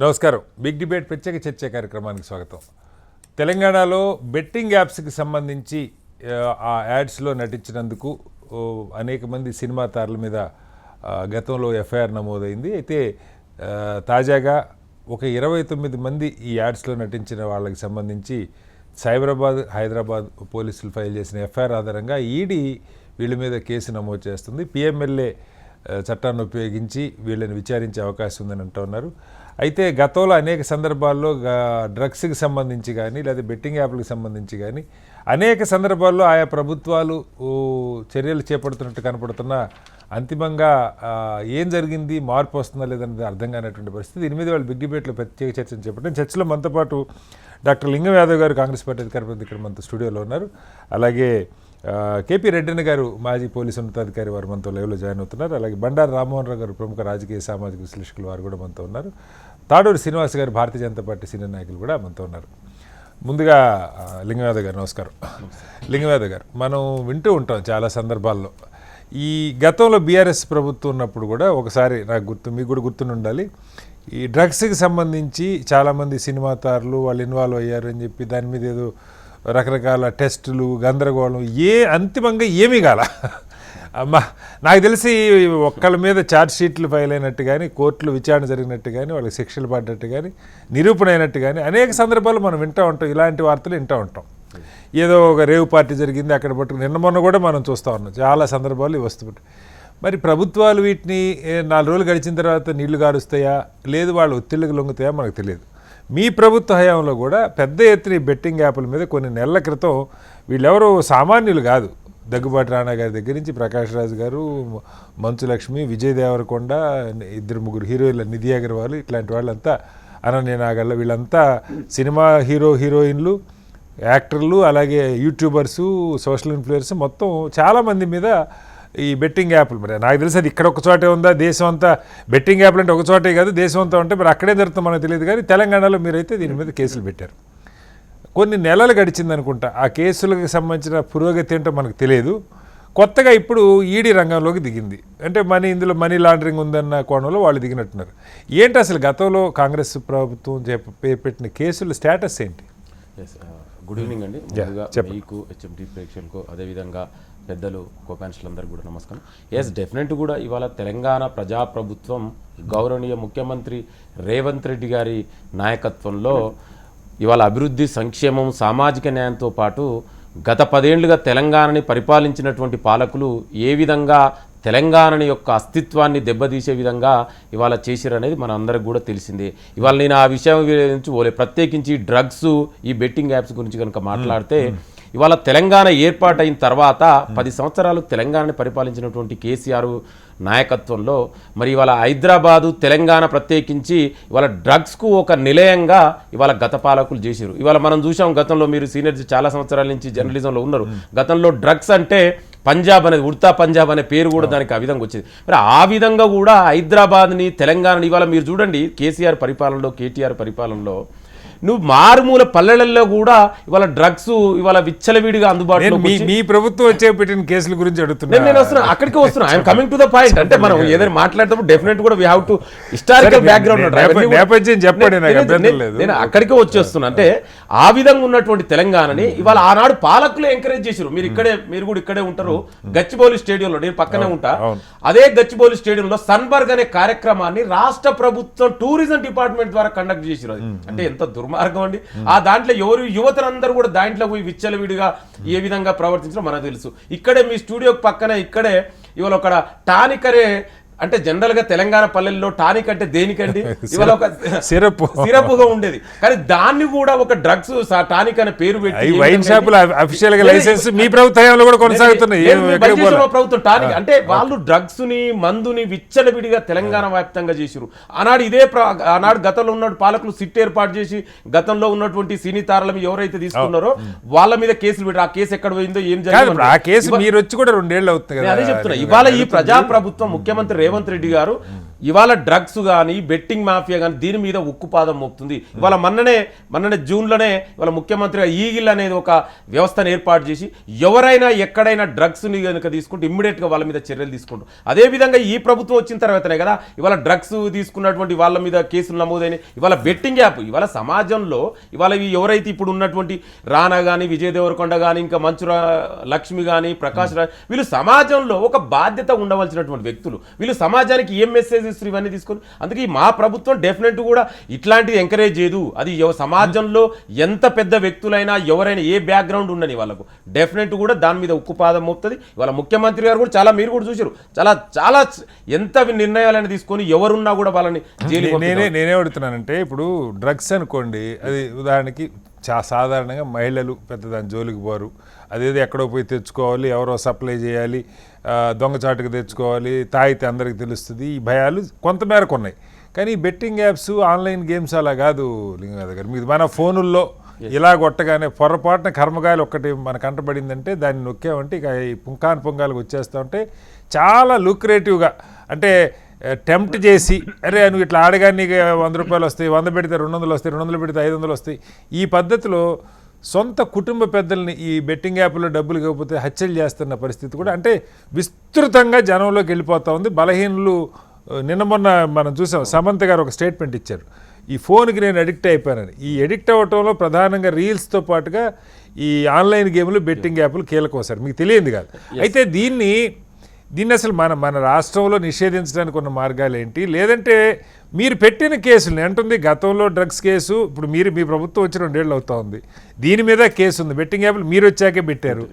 నమస్కారం. Big debate ప్రత్యేక చర్చ కార్యక్రమానికి స్వాగతం. తెలంగాణలో బెట్టింగ్ యాప్స్కి సంబంధించి ఆ యాడ్స్లో నటించినందుకు అనేక మంది సినిమా తారల మీద గతంలో ఎఫ్ఐఆర్ నమోదైంది. అయితే తాజాగా ఒక 29 మంది ఈ యాడ్స్లో నటించిన వాళ్ళకి సంబంధించి సైబరాబాద్, హైదరాబాద్ పోలీసులు ఫైల్ చేసిన ఎఫ్ఐఆర్ ఆధారంగా ఈడీ వీళ్ళ మీద కేసు నమోదు చేస్తుంది. పిఎంఎల్ఏ చట్టాన్ని ఉపయోగించి వీళ్ళని విచారించే అవకాశం ఉందని అంటున్నారు. అయితే గతంలో అనేక సందర్భాల్లో డ్రగ్స్కి సంబంధించి కానీ లేదా బెట్టింగ్ యాప్లకు సంబంధించి కానీ అనేక సందర్భాల్లో ఆయా ప్రభుత్వాలు చర్యలు చేపడుతున్నట్టు కనపడుతున్నా అంతిమంగా ఏం జరిగింది, మార్పు వస్తుందా లేదన్నది అర్థం కానటువంటి పరిస్థితి. దీని మీద వాళ్ళు బిగ్ డిబేట్లో ప్రత్యేక చర్చను చేపట్టారు. చర్చలో మనతో పాటు డాక్టర్ లింగం యాదవ్ గారు, కాంగ్రెస్ పార్టీ అధికార ప్రతినిధి ఇక్కడ మనతో స్టూడియోలో ఉన్నారు. అలాగే కేపీ రెడ్డన్న గారు, మాజీ పోలీసు ఉన్నతాధికారి, వారు మనతో లైవ్లో జాయిన్ అవుతున్నారు. అలాగే బండారు రామ్మోహన్ రావు గారు, ప్రముఖ రాజకీయ సామాజిక విశ్లేషకులు, వారు కూడా మనతో ఉన్నారు. తాడూరు శ్రీనివాస్ గారు, భారతీయ జనతా పార్టీ సీనియర్ నాయకులు కూడా మనతో ఉన్నారు. ముందుగా లింగయాదవ్ గారు నమస్కారం. లింగయాదవ్ గారు, మనం వింటూ ఉంటాం చాలా సందర్భాల్లో ఈ గతంలో బీఆర్ఎస్ ప్రభుత్వం ఉన్నప్పుడు కూడా ఒకసారి నాకు మీకు కూడా గుర్తుండి ఉండాలి, ఈ డ్రగ్స్కి సంబంధించి చాలామంది సినిమా తారులు వాళ్ళు ఇన్వాల్వ్ అయ్యారు అని చెప్పి దాని మీద ఏదో రకరకాల టెస్టులు, గందరగోళం, అంతిమంగా ఏమీ కాల. అమ్మా, నాకు తెలిసి ఒక్కళ్ళ మీద ఛార్జ్ షీట్లు ఫైల్ అయినట్టు కానీ, కోర్టులు విచారణ జరిగినట్టు కానీ, వాళ్ళకి శిక్షలు పడ్డట్టు కానీ, నిరూపణ అయినట్టు కానీ అనేక సందర్భాలు మనం వింటూ ఉంటాం. ఇలాంటి వార్తలు వింటూ ఉంటాం. ఏదో ఒక రేవ్ పార్టీ జరిగింది అక్కడ పట్టుకుని నిన్న మొన్న కూడా మనం చూస్తూ ఉన్నాం చాలా సందర్భాలు ఇవి వస్తుంటాయి. మరి ప్రభుత్వాలు వీటిని 4 రోజులు గడిచిన తర్వాత నీళ్లు గారుస్తాయా లేదు వాళ్ళు ఒత్తిళ్ళకి లొంగుతాయా మనకు తెలియదు. మీ ప్రభుత్వ హయాంలో కూడా పెద్ద ఎత్తున బెట్టింగ్ యాప్ల మీద కొన్ని నెలల క్రితం వీళ్ళెవరో సామాన్యులు కాదు, దగ్గుబాటి రాణా గారి దగ్గర నుంచి ప్రకాష్ రాజ్ గారు, మంచు లక్ష్మి, విజయ్ దేవరకొండ, 2-3 హీరోయిన్ల, నిధి అగర్వాల్, ఇట్లాంటి వాళ్ళంతా, అనన్య నాగళ్ళ, వీళ్ళంతా సినిమా హీరోయిన్లు, యాక్టర్లు, అలాగే యూట్యూబర్సు, సోషల్ ఇన్ఫ్లుయెన్స్, మొత్తం చాలామంది మీద ఈ బెట్టింగ్ యాప్లు. మరి నాకు తెలిసి అది ఇక్కడ ఒక చోటే ఉందా, దేశం అంతా బెట్టింగ్ యాప్లు అంటే ఒక చోటే కాదు, దేశం అంతా ఉంటే మరి అక్కడే జరుగుతుందో మనకు తెలియదు. కానీ తెలంగాణలో మీరైతే దీని మీద కేసులు పెట్టారు. కొన్ని నెలలు గడిచింది అనుకుంటా. ఆ కేసులకు సంబంధించిన పురోగతి ఏంటో మనకు తెలియదు. కొత్తగా ఇప్పుడు ఈడీ రంగంలోకి దిగింది. అంటే ఇందులో మనీ లాండరింగ్ ఉందన్న కోణంలో వాళ్ళు దిగినట్టున్నారు. ఏంటి అసలు గతంలో కాంగ్రెస్ ప్రభుత్వం పెట్టిన కేసుల స్టేటస్ ఏంటి? గుడ్ ఈవినింగ్ అండి. మీకు, హెచ్ఎంటీ ప్రేక్షకులకు, అదేవిధంగా పెద్దలు, కోపాన్షులందరికీ కూడా నమస్కారం. ఎస్, డెఫినెట్ కూడా ఇవాళ తెలంగాణ ప్రజాప్రభుత్వం గౌరవనీయ ముఖ్యమంత్రి రేవంత్ రెడ్డి గారి నాయకత్వంలో ఇవాళ అభివృద్ధి, సంక్షేమం, సామాజిక న్యాయంతో పాటు గత 10 ఏళ్లుగా తెలంగాణని పరిపాలించినటువంటి పాలకులు ఏ విధంగా తెలంగాణని యొక్క అస్తిత్వాన్ని దెబ్బతీసే విధంగా ఇవాళ చేసిరనేది మన అందరికి కూడా తెలిసిందే. ఇవాళ నేను ఆ విషయం గురించి ప్రత్యేకించి డ్రగ్స్, ఈ బెట్టింగ్ యాప్స్ గురించి కనుక మాట్లాడితే, ఇవాళ తెలంగాణ ఏర్పాటైన తర్వాత 10 సంవత్సరాలు తెలంగాణని పరిపాలించినటువంటి కేసీఆర్ నాయకత్వంలో మరి ఇవాళ హైదరాబాదు, తెలంగాణ ప్రత్యేకించి ఇవాళ డ్రగ్స్కు ఒక నిలయంగా ఇవాళ గత పాలకులు చేశారు. ఇవాళ మనం చూసాం, గతంలో మీరు సీనియర్ చాలా సంవత్సరాల నుంచి జర్నలిజంలో ఉన్నారు, గతంలో డ్రగ్స్ అంటే పంజాబ్ అనేది, ఉడతా పంజాబ్ అనే పేరు కూడా దానికి ఆ విధంగా వచ్చేది. మరి ఆ విధంగా కూడా హైదరాబాద్ని, తెలంగాణని ఇవాళ మీరు చూడండి, కేసీఆర్ పరిపాలనలో, కేటీఆర్ పరిపాలనలో నువ్వు మారుమూల పల్లెలలో కూడా ఇవాళ డ్రగ్స్ ఇవాళ విచ్చలవిడిగా అందుబాటులో. మీ ప్రభుత్వం వచ్చే పెట్టిన కేసుల గురించి అడుగుతున్నా, నేను వస్తున్నాను, అక్కడికే వస్తున్నా. I'm coming to the point. అంటే మనం ఏదైనా మాట్లాడేటప్పుడు డెఫినెట్ కూడా we have to historical background చెప్పండి. నేను అక్కడికే వచ్చేస్తున్నా. అంటే ఆ విధంగా ఉన్నటువంటి తెలంగాణని ఇవాళ ఆనాడు పాలకులు ఎంకరేజ్ చేశారు. మీరు కూడా ఇక్కడే ఉంటారు, గచ్చిబౌలి స్టేడియంలో, నేను పక్కనే ఉంటా. అదే గచ్చిబౌలి స్టేడియంలో సన్బర్గ్ అనే కార్యక్రమాన్ని రాష్ట్ర ప్రభుత్వం టూరిజం డిపార్ట్మెంట్ ద్వారా కండక్ట్ చేశారు. అంటే ఎంత దుర్మార్గం అండి. ఆ దాంట్లో యువతరందరూ కూడా దాంట్లో పోయి విచ్చలవిడిగా ఏ విధంగా ప్రవర్తించడం మనకు తెలుసు. ఇక్కడే మీ స్టూడియో పక్కనే ఇక్కడే ఇవాళ ఒక టానిక్ అనే, అంటే జనరల్ గా తెలంగాణ పల్లెల్లో టానిక్ అంటే దేనికండి, ఇవాళ ఒక సిరపుగా ఉండేది. కానీ దాన్ని కూడా ఒక డ్రగ్స్ టానిక్ అనే పేరు పెట్టి వైన్ షాపుల అఫీషియల్ గా లైసెన్స్ మీ ప్రభుత్వంలో కూడా కొనసాగుతున్నాయి. ప్రభుత్వం టానిక్ అంటే వాళ్ళు డ్రగ్స్ ని, మందుని విచ్చలవిడిగా తెలంగాణ వ్యాప్తంగా చేశారు. ఆనాడు గతంలో ఉన్న పాలకులు సిట్ ఏర్పాటు చేసి గతంలో ఉన్నటువంటి సినీ తారల ఎవరైతే తీసుకున్నారో వాళ్ళ మీద కేసులు పెట్టారు. ఆ కేసు ఎక్కడ పోయిందో, ఏం జరిగింది, ఆ కేసు మీరు వచ్చి కూడా 2 ఏళ్ళు అవుతుంది. అదే చెప్తున్నా. ఇవాళ ఈ ప్రజాప్రభుత్వం ముఖ్యమంత్రి రేవంత్ రెడ్డి గారు ఇవాళ డ్రగ్స్ కానీ బెట్టింగ్ మాఫియా కానీ దీని మీద ఉక్కుపాదం మోపుతుంది. ఇవాళ మొన్ననే జూన్లోనే ఇవాళ ముఖ్యమంత్రిగా ఈగిల్ అనేది ఒక వ్యవస్థను ఏర్పాటు చేసి ఎవరైనా ఎక్కడైనా డ్రగ్స్ని కనుక తీసుకుంటే ఇమ్మీడియట్గా వాళ్ళ మీద చర్యలు తీసుకుంటారు. అదేవిధంగా ఈ ప్రభుత్వం వచ్చిన తర్వాతనే కదా ఇవాళ డ్రగ్స్ తీసుకున్నటువంటి వాళ్ళ మీద కేసులు నమోదైనవి. ఇవాళ బెట్టింగ్ యాప్ ఇవాళ సమాజంలో ఇవాళ ఎవరైతే ఇప్పుడు ఉన్నటువంటి రానా కానీ విజయ్ దేవరకొండ కానీ ఇంకా మంచురా లక్ష్మి కానీ ప్రకాష్ రాజ్ వీళ్ళు సమాజంలో ఒక బాధ్యత ఉండవలసినటువంటి వ్యక్తులు. వీళ్ళు సమాజానికి ఏం మెసేజ్ ఇస్తారు ఇవన్నీ తీసుకొని. అందుకే మా ప్రభుత్వం డెఫినెట్ కూడా ఇట్లాంటిది ఎంకరేజ్ చేయదు. అది సమాజంలో ఎంత పెద్ద వ్యక్తులైనా ఎవరైనా ఏ బ్యాక్గ్రౌండ్ ఉండని వాళ్ళకు డెఫినెట్ కూడా దాని మీద ఉక్కుపాదం మోపుతుంది. ఇవాళ ముఖ్యమంత్రి గారు కూడా చాలా మీరు కూడా చూసారు చాలా ఎంత నిర్ణయాలను తీసుకొని ఎవరున్నా కూడా వాళ్ళని జైలు. నేనే అడుగుతున్నానంటే ఇప్పుడు డ్రగ్స్ అనుకోండి, అది ఉదాహరణకి సాధారణంగా మహిళలు పెద్ద దాని జోలికి పోరు. అదేదో ఎక్కడో పోయి తెచ్చుకోవాలి, ఎవరో సప్లై చేయాలి, దొంగచాటుకు తెచ్చుకోవాలి, తాగితే అందరికి తెలుస్తుంది, ఈ భయాలు కొంతమేరకు ఉన్నాయి. కానీ బెట్టింగ్ యాప్స్ ఆన్లైన్ గేమ్స్ అలా కాదు లింగనాథ్ గారు. మీరు మన ఫోనుల్లో ఇలా కొట్టగానే పొరపాటున కర్మకాయలు ఒక్కటి మన కంటపడిందంటే దాన్ని నొక్కామంటే ఇక ఈ పుంకాలకు వచ్చేస్తూ ఉంటే చాలా లుక్రేటివ్గా అంటే టెంప్ట్ చేసి అరే నువ్వు ఇట్లా ఆడగా నీకు 100 రూపాయలు వస్తాయి, 100 పెడితే 200 వస్తాయి, 200 పెడితే 500 వస్తాయి. ఈ పద్ధతిలో సొంత కుటుంబ పెద్దల్ని ఈ బెట్టింగ్ యాప్లో డబ్బులు ఇవ్వకపోతే హత్యలు చేస్తున్న పరిస్థితి కూడా అంటే విస్తృతంగా జనంలోకి వెళ్ళిపోతూ ఉంది. బలహీనులు నిన్న మొన్న మనం చూసాం, సమంత గారు ఒక స్టేట్మెంట్ ఇచ్చారు, ఈ ఫోన్కి నేను అడిక్ట్ అయిపోయానని. ఈ అడిక్ట్ అవ్వటంలో ప్రధానంగా రీల్స్తో పాటుగా ఈ ఆన్లైన్ గేమ్లు బెట్టింగ్ యాప్లు కీలకం సార్, మీకు తెలియదు కాదు. అయితే దీన్ని అసలు మన రాష్ట్రంలో నిషేధించడానికి ఉన్న మార్గాలు ఏంటి? లేదంటే మీరు పెట్టిన కేసులు అంటుంది గతంలో డ్రగ్స్ కేసు, ఇప్పుడు మీ ప్రభుత్వం వచ్చి 2 ఏళ్ళు అవుతా ఉంది, దీని మీద కేసు ఉంది, బెట్టింగ్ యాప్లు మీరు వచ్చాకే పెట్టారు.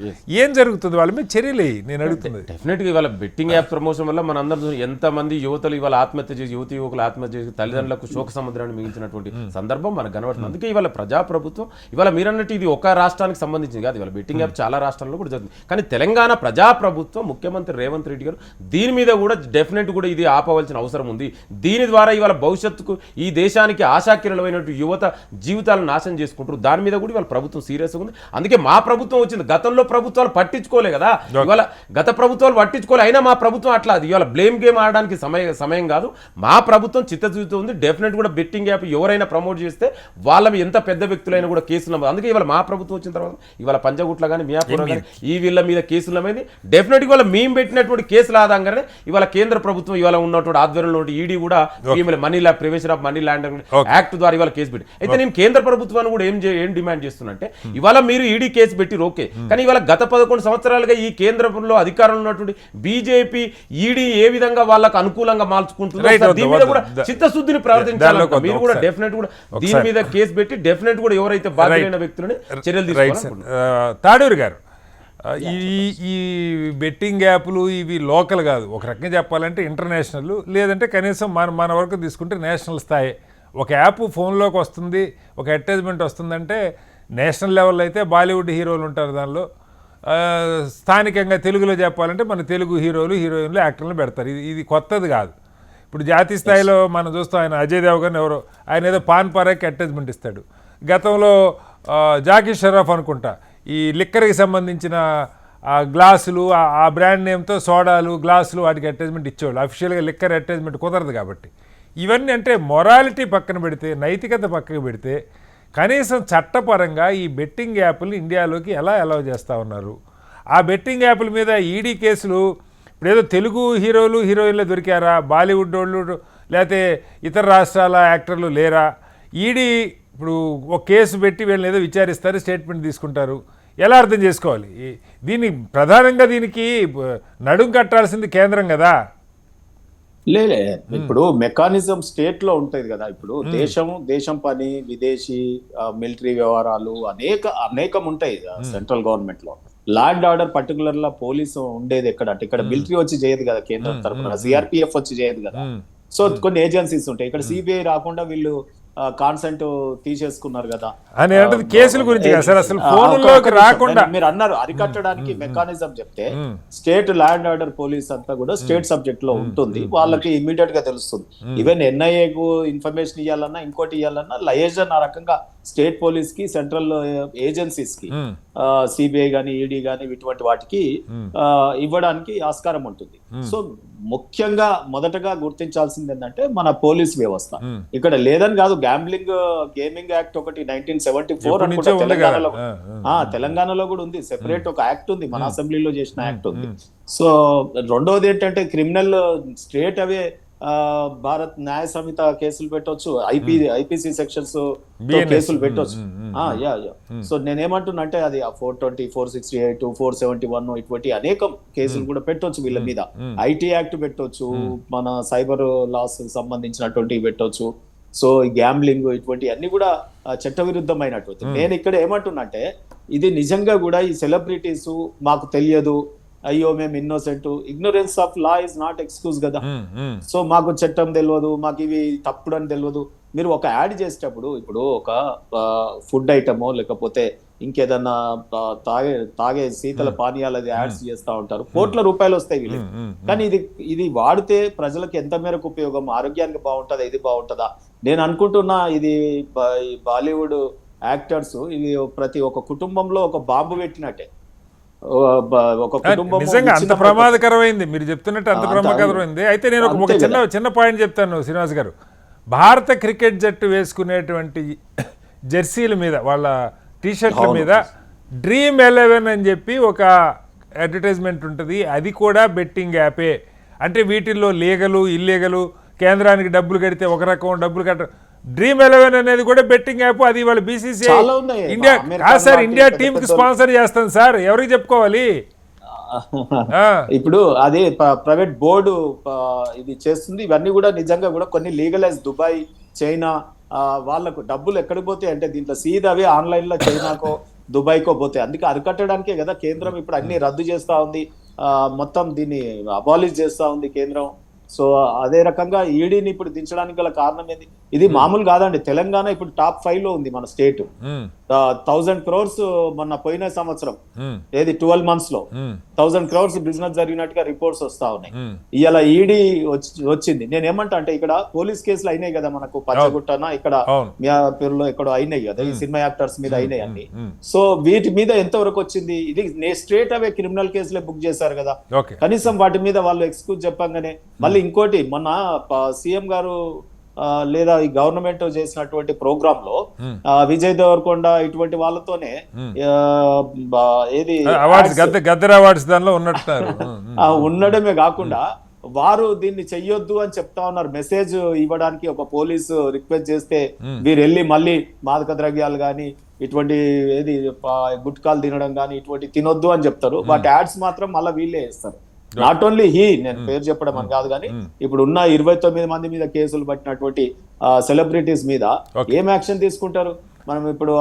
ఏం జరుగుతుంది? వాళ్ళ మీద చర్యలే నేను అడుగుతుంది. డెఫినెట్గా ఇవాళ బెట్టింగ్ యాప్ ప్రమోషన్ వల్ల మన అందరూ ఎంతమంది యువతలు ఇవాళ ఆత్మహత్య చేసి యువకులు ఆత్మహత్య చేసి తల్లిదండ్రులకు శోక సముద్రాన్ని మిగిల్చినటువంటి సందర్భం మనకు కనబడుతుంది. అందుకే ఇవాళ ప్రజాప్రభుత్వం ఇవాళ మీరన్నట్టు ఇది ఒక రాష్ట్రానికి సంబంధించింది కాదు, ఇవాళ బెట్టింగ్ యాప్ చాలా రాష్ట్రాల్లో కూడా జరుగుతుంది. కానీ తెలంగాణ ప్రజాప్రభుత్వం ముఖ్యమంత్రి రేవంత్ రెడ్డి గారు దీని మీద కూడా డెఫినెట్ కూడా ఇది ఆపవలసిన అవసరం ఉంది. దీని ద్వారా ఇవాళ భవిష్యత్తుకు ఈ దేశానికి ఆశాకిరణమైనటువంటి యువత జీవితాలను నాశనం చేసుకుంటారు. దాని మీద కూడా ఇవాళ ప్రభుత్వం సీరియస్గా ఉంది. అందుకే మా ప్రభుత్వం వచ్చింది. గతంలో ప్రభుత్వాలు పట్టించుకోలే కదా, ఇవాళ గత ప్రభుత్వాలు పట్టించుకోలే, అయినా మా ప్రభుత్వం అట్లా అది ఇవాళ బ్లేమ్ గేమ్ ఆడడానికి సమయం కాదు. మా ప్రభుత్వం చిత్తశుద్ధితో ఉంది. డెఫినెట్ కూడా బెట్టింగ్ యాప్ ఎవరైనా ప్రమోట్ చేస్తే వాళ్ళ ఎంత పెద్ద వ్యక్తులైనా కూడా కేసులు. అందుకే ఇవాళ మా ప్రభుత్వం వచ్చిన తర్వాత ఇవాళ పంజగుట్ల కానీ మియాపూర్ కానీ ఈ వీళ్ళ మీద కేసుల మీద డెఫినెట్ ఇవాళ మేము పెట్టినటువంటి కేసుల ఆధారంగానే ఇవాళ కేంద్ర ప్రభుత్వం ఇవాళ ఉన్నటువంటి ఆధ్వర్యంలో ఈడీ కూడా money prevention of money laundering act ద్వారా ఇవాళ కేసు పెట్టి. అయితే నేను కేంద్ర ప్రభుత్వాన్ని కూడా ఏం డిమాండ్ చేస్తున్నట్టే, ఇవాళ మీరు ఈడీ కేసు పెట్టి ఓకే, కానీ ఇవాళ గత 11 సంవత్సరాలుగా ఈ కేంద్రంలో అధికారంలో ఉన్నటువంటి బీజేపీ ఈడీ ఏ విధంగా వాళ్ళకు అనుకూలంగా మార్చుకుంటుందో దీని మీద కూడా చిత్తశుద్ధిని ప్రవర్తించాలి. మీరు కూడా డెఫినెట్ కూడా దీని మీద కేసు పెట్టి డెఫినెట్ కూడా ఎవరైతే బాధ్యులైన వ్యక్తులని చర్యలు తీసుకోవాలి. తాడూరు గారు, ఈ బెట్టింగ్ యాప్లు ఇవి లోకల్ కాదు, ఒక రకంగా చెప్పాలంటే ఇంటర్నేషనల్, లేదంటే కనీసం మన వరకు తీసుకుంటే నేషనల్ స్థాయి. ఒక యాప్ ఫోన్లోకి వస్తుంది, ఒక అడ్వర్టైజ్మెంట్ వస్తుందంటే నేషనల్ లెవెల్లో అయితే బాలీవుడ్ హీరోలు ఉంటారు దానిలో, స్థానికంగా తెలుగులో చెప్పాలంటే మన తెలుగు హీరోయిన్లు యాక్టర్లు పెడతారు. ఇది కొత్తది కాదు. ఇప్పుడు జాతీయ స్థాయిలో మనం చూస్తాం, ఆయన అజయ్ దేవగన్ ఎవరో, ఆయన ఏదో పాన్ పరాకి అడ్వర్టైజ్మెంట్ ఇస్తాడు. గతంలో జాకీ షరాఫ్ అనుకుంటా ఈ లిక్కర్కి సంబంధించిన గ్లాసులు ఆ బ్రాండ్ నేమ్తో సోడాలు గ్లాసులు వాటికి అడ్వర్టైజ్మెంట్ ఇచ్చేవాళ్ళు. అఫీషియల్గా లిక్కర్ అడ్వర్టైజ్మెంట్ కుదరదు కాబట్టి. ఇవన్నీ అంటే మొరాలిటీ పక్కన పెడితే, నైతికత పక్కన పెడితే, కనీసం చట్టపరంగా ఈ బెట్టింగ్ యాప్లు ఇండియాలోకి ఎలా అలౌ చేస్తూ ఉన్నారు? ఆ బెట్టింగ్ యాప్ల మీద ఈడీ కేసులు ఇప్పుడు ఏదో తెలుగు హీరోయిన్లు దొరికారా, బాలీవుడ్ వాళ్ళు లేకపోతే ఇతర రాష్ట్రాల యాక్టర్లు లేరా? ఈడీ ఇప్పుడు ఒక కేసు పెట్టి వీళ్ళని ఏదో విచారిస్తారు, స్టేట్మెంట్ తీసుకుంటారు. ఎలా అర్థం చేసుకోవాలి దీన్ని? ప్రధానంగా దీనికి నడుం కట్టాల్సింది కేంద్రం కదా. లేలే, ఇప్పుడు మెకానిజం స్టేట్ లో ఉంటది కదా. ఇప్పుడు దేశం పని, విదేశీ మిలిటరీ వ్యవహారాలు అనేకం ఉంటాయి సెంట్రల్ గవర్నమెంట్ లో. Law and order particular law police ఉండేది ఎక్కడ? ఇక్కడ మిలిటరీ వచ్చి చేయదు కదా కేంద్రం తరఫున, సిఆర్పిఎఫ్ వచ్చి చేయదు కదా. సో కొన్ని ఏజెన్సీస్ ఉంటాయి. ఇక్కడ సిబిఐ రాకుండా వీళ్ళు కాన్సెంట్ తీసేసుకున్నారు కదా అని అంటే కేసుల గురించి అసలు ఫోన్లోకి రాకుండా మీరు అన్నారు. అరికట్టడానికి మెకానిజం చెప్తే state law and order police అంతా కూడా స్టేట్ సబ్జెక్ట్ లో ఉంటుంది, వాళ్ళకి ఇమీడియట్ గా తెలుస్తుంది. ఈవెన్ ఎన్ఐఏకు ఇన్ఫర్మేషన్ ఇవ్వాలన్నా ఇంకోటి ఇవ్వాలన్నా లయేజన్ ఆ రకంగా స్టేట్ పోలీస్ కి సెంట్రల్ ఏజెన్సీస్ కి సిబిఐ కానీ ఈడీ కానీ ఇటువంటి వాటికి ఇవ్వడానికి ఆస్కారం ఉంటుంది. సో ముఖ్యంగా మొదటగా గుర్తించాల్సింది ఏంటంటే మన పోలీస్ వ్యవస్థ ఇక్కడ లేదని కాదు. గేమింగ్ యాక్ట్ ఒకటి 1974 అనుకుంటా తెలంగాణలో కూడా ఉంది. సెపరేట్ ఒక యాక్ట్ ఉంది, మన అసెంబ్లీలో చేసిన యాక్ట్ ఉంది. సో రెండోది ఏంటంటే క్రిమినల్ స్ట్రేట్ అవే భారత్ న్యాయ సంహిత కేసులు పెట్టవచ్చు, ఐపీసీ సెక్షన్స్ కేసులు పెట్టవచ్చు. సో నేనేమంటున్నా అంటే అది 420, 468, 471 ఇటువంటి అనేకం కేసులు కూడా పెట్టవచ్చు వీళ్ళ మీద. ఐటీ యాక్ట్ పెట్టవచ్చు, మన సైబర్ లాస్ సంబంధించినటువంటి పెట్టవచ్చు. సో ఈ గ్యాంబ్లింగ్ ఇటువంటి అన్ని కూడా చట్టవిరుద్ధమైనటువంటి. నేను ఇక్కడ ఏమంటున్నా అంటే ఇది నిజంగా కూడా ఈ సెలబ్రిటీస్ మాకు తెలియదు, అయ్యో మేము innocent, ignorance of law is not excuse కదా. సో మాకు చట్టం తెలియదు, మాకు ఇవి తప్పుడు అని తెలియదు. మీరు ఒక యాడ్ చేసేటప్పుడు ఇప్పుడు ఒక ఫుడ్ ఐటమో లేకపోతే ఇంకేదన్నా తాగే శీతల పానీయాలు అది యాడ్స్ చేస్తూ ఉంటారు, కోట్ల రూపాయలు వస్తాయి వీళ్ళకి. కానీ ఇది వాడితే ప్రజలకు ఎంత మేరకు ఉపయోగం, ఆరోగ్యానికి బాగుంటుందా, ఇది బాగుంటుందా? నేను అనుకుంటున్నా ఇది బాలీవుడ్ యాక్టర్స్ ఇది ప్రతి ఒక్క కుటుంబంలో ఒక బాంబు పెట్టినట్టే. ఒక కుటుంబం నిజంగా అంత ప్రమాదకరమైంది మీరు చెప్తున్నట్టు, అంత ప్రమాదకరమైంది. అయితే నేను ఒక చిన్న పాయింట్ చెప్తాను శ్రీనివాస్ గారు. భారత క్రికెట్ జట్టు వేసుకునేటువంటి జెర్సీల మీద, వాళ్ళ టీషర్ట్ల మీద Dream11 అని చెప్పి ఒక అడ్వర్టైజ్మెంట్ ఉంటుంది. అది కూడా బెట్టింగ్ యాపే. అంటే వీటిల్లో లీగలు ఇల్లీగలు, కేంద్రానికి డబ్బులు కడితే ఒక రకం, డబ్బులు కట్ట. Dream11 అనేది కూడా బెట్టింగ్ యాప్. అది వాళ్ళ బీసీసీఐ ఇండియా టీమ్ కి స్పాన్సర్ చేస్తాను సార్, ఎవరికి చెప్పుకోవాలి? ఇప్పుడు అదే ప్రైవేట్ బోర్డు ఇది చేస్తుంది. ఇవన్నీ కూడా నిజంగా కూడా కొన్ని లీగలైజ్, దుబాయ్, చైనా వాళ్ళకు డబ్బులు ఎక్కడికి పోతాయి అంటే దీంట్లో సీదావే ఆన్లైన్ లో చైనాకో దుబాయ్కో పోతాయి. అందుకే అరికట్టడానికే కదా కేంద్రం ఇప్పుడు అన్ని రద్దు చేస్తా ఉంది, మొత్తం దీన్ని అబాలిష్ చేస్తా ఉంది కేంద్రం. సో అదే రకంగా ఈడీని ఇప్పుడు దించడానికి గల కారణం ఏంది? ఇది మామూలు కాదండి. తెలంగాణ ఇప్పుడు టాప్ 5 లో ఉంది మన స్టేట్. 1000 crores మొన్న పోయిన సంవత్సరం ఏది 12 months లో 1000 crores బిజినెస్ జరిగినట్టుగా రిపోర్ట్స్ వస్తా ఉన్నాయి. ఇవాళ ఈడీ వచ్చింది. నేను ఏమంటా అంటే ఇక్కడ పోలీస్ కేసులు అయినాయి కదా మనకు, పచ్చగుట్టన ఇక్కడ మియాపూర్లో ఎక్కడో అయినాయి కదా, ఈ సినిమా యాక్టర్స్ మీద అయినాయి అన్ని. సో వీటి మీద ఎంతవరకు వచ్చింది? ఇది స్ట్రేట్ అవే క్రిమినల్ కేసులే బుక్ చేశారు కదా. కనీసం వాటి మీద వాళ్ళు ఎక్స్క్యూజ్ చెప్పంగానే. మళ్ళీ ఇంకోటి మొన్న సీఎం గారు లేదా ఈ గవర్నమెంట్ చేసినటువంటి ప్రోగ్రామ్ లో విజయ్ దేవరకొండ ఇటువంటి వాళ్ళతోనే ఏది గద్దర్ అవార్డ్స్ దానిలో ఉన్నట్టున్నారు. ఉండడమే కాకుండా వారు దీన్ని చెయ్యొద్దు అని చెప్తా ఉన్నారు. మెసేజ్ ఇవ్వడానికి ఒక పోలీసు రిక్వెస్ట్ చేస్తే వీరు వెళ్ళి మళ్ళీ మాదక ద్రవ్యాలు గాని ఇటువంటి ఏది గుట్కాలు తినడం గాని ఇటువంటి తినొద్దు అని చెప్తారు. వాటి యాడ్స్ మాత్రం మళ్ళీ వీళ్ళే వేస్తారు. నాట్ ఓన్లీ నేను పేరు చెప్పడం అని కాదు కానీ ఇప్పుడు ఉన్న 29 మంది మీద కేసులు పట్టినటువంటి సెలబ్రిటీస్ మీద ఏం యాక్షన్ తీసుకుంటారు? మనం ఇప్పుడు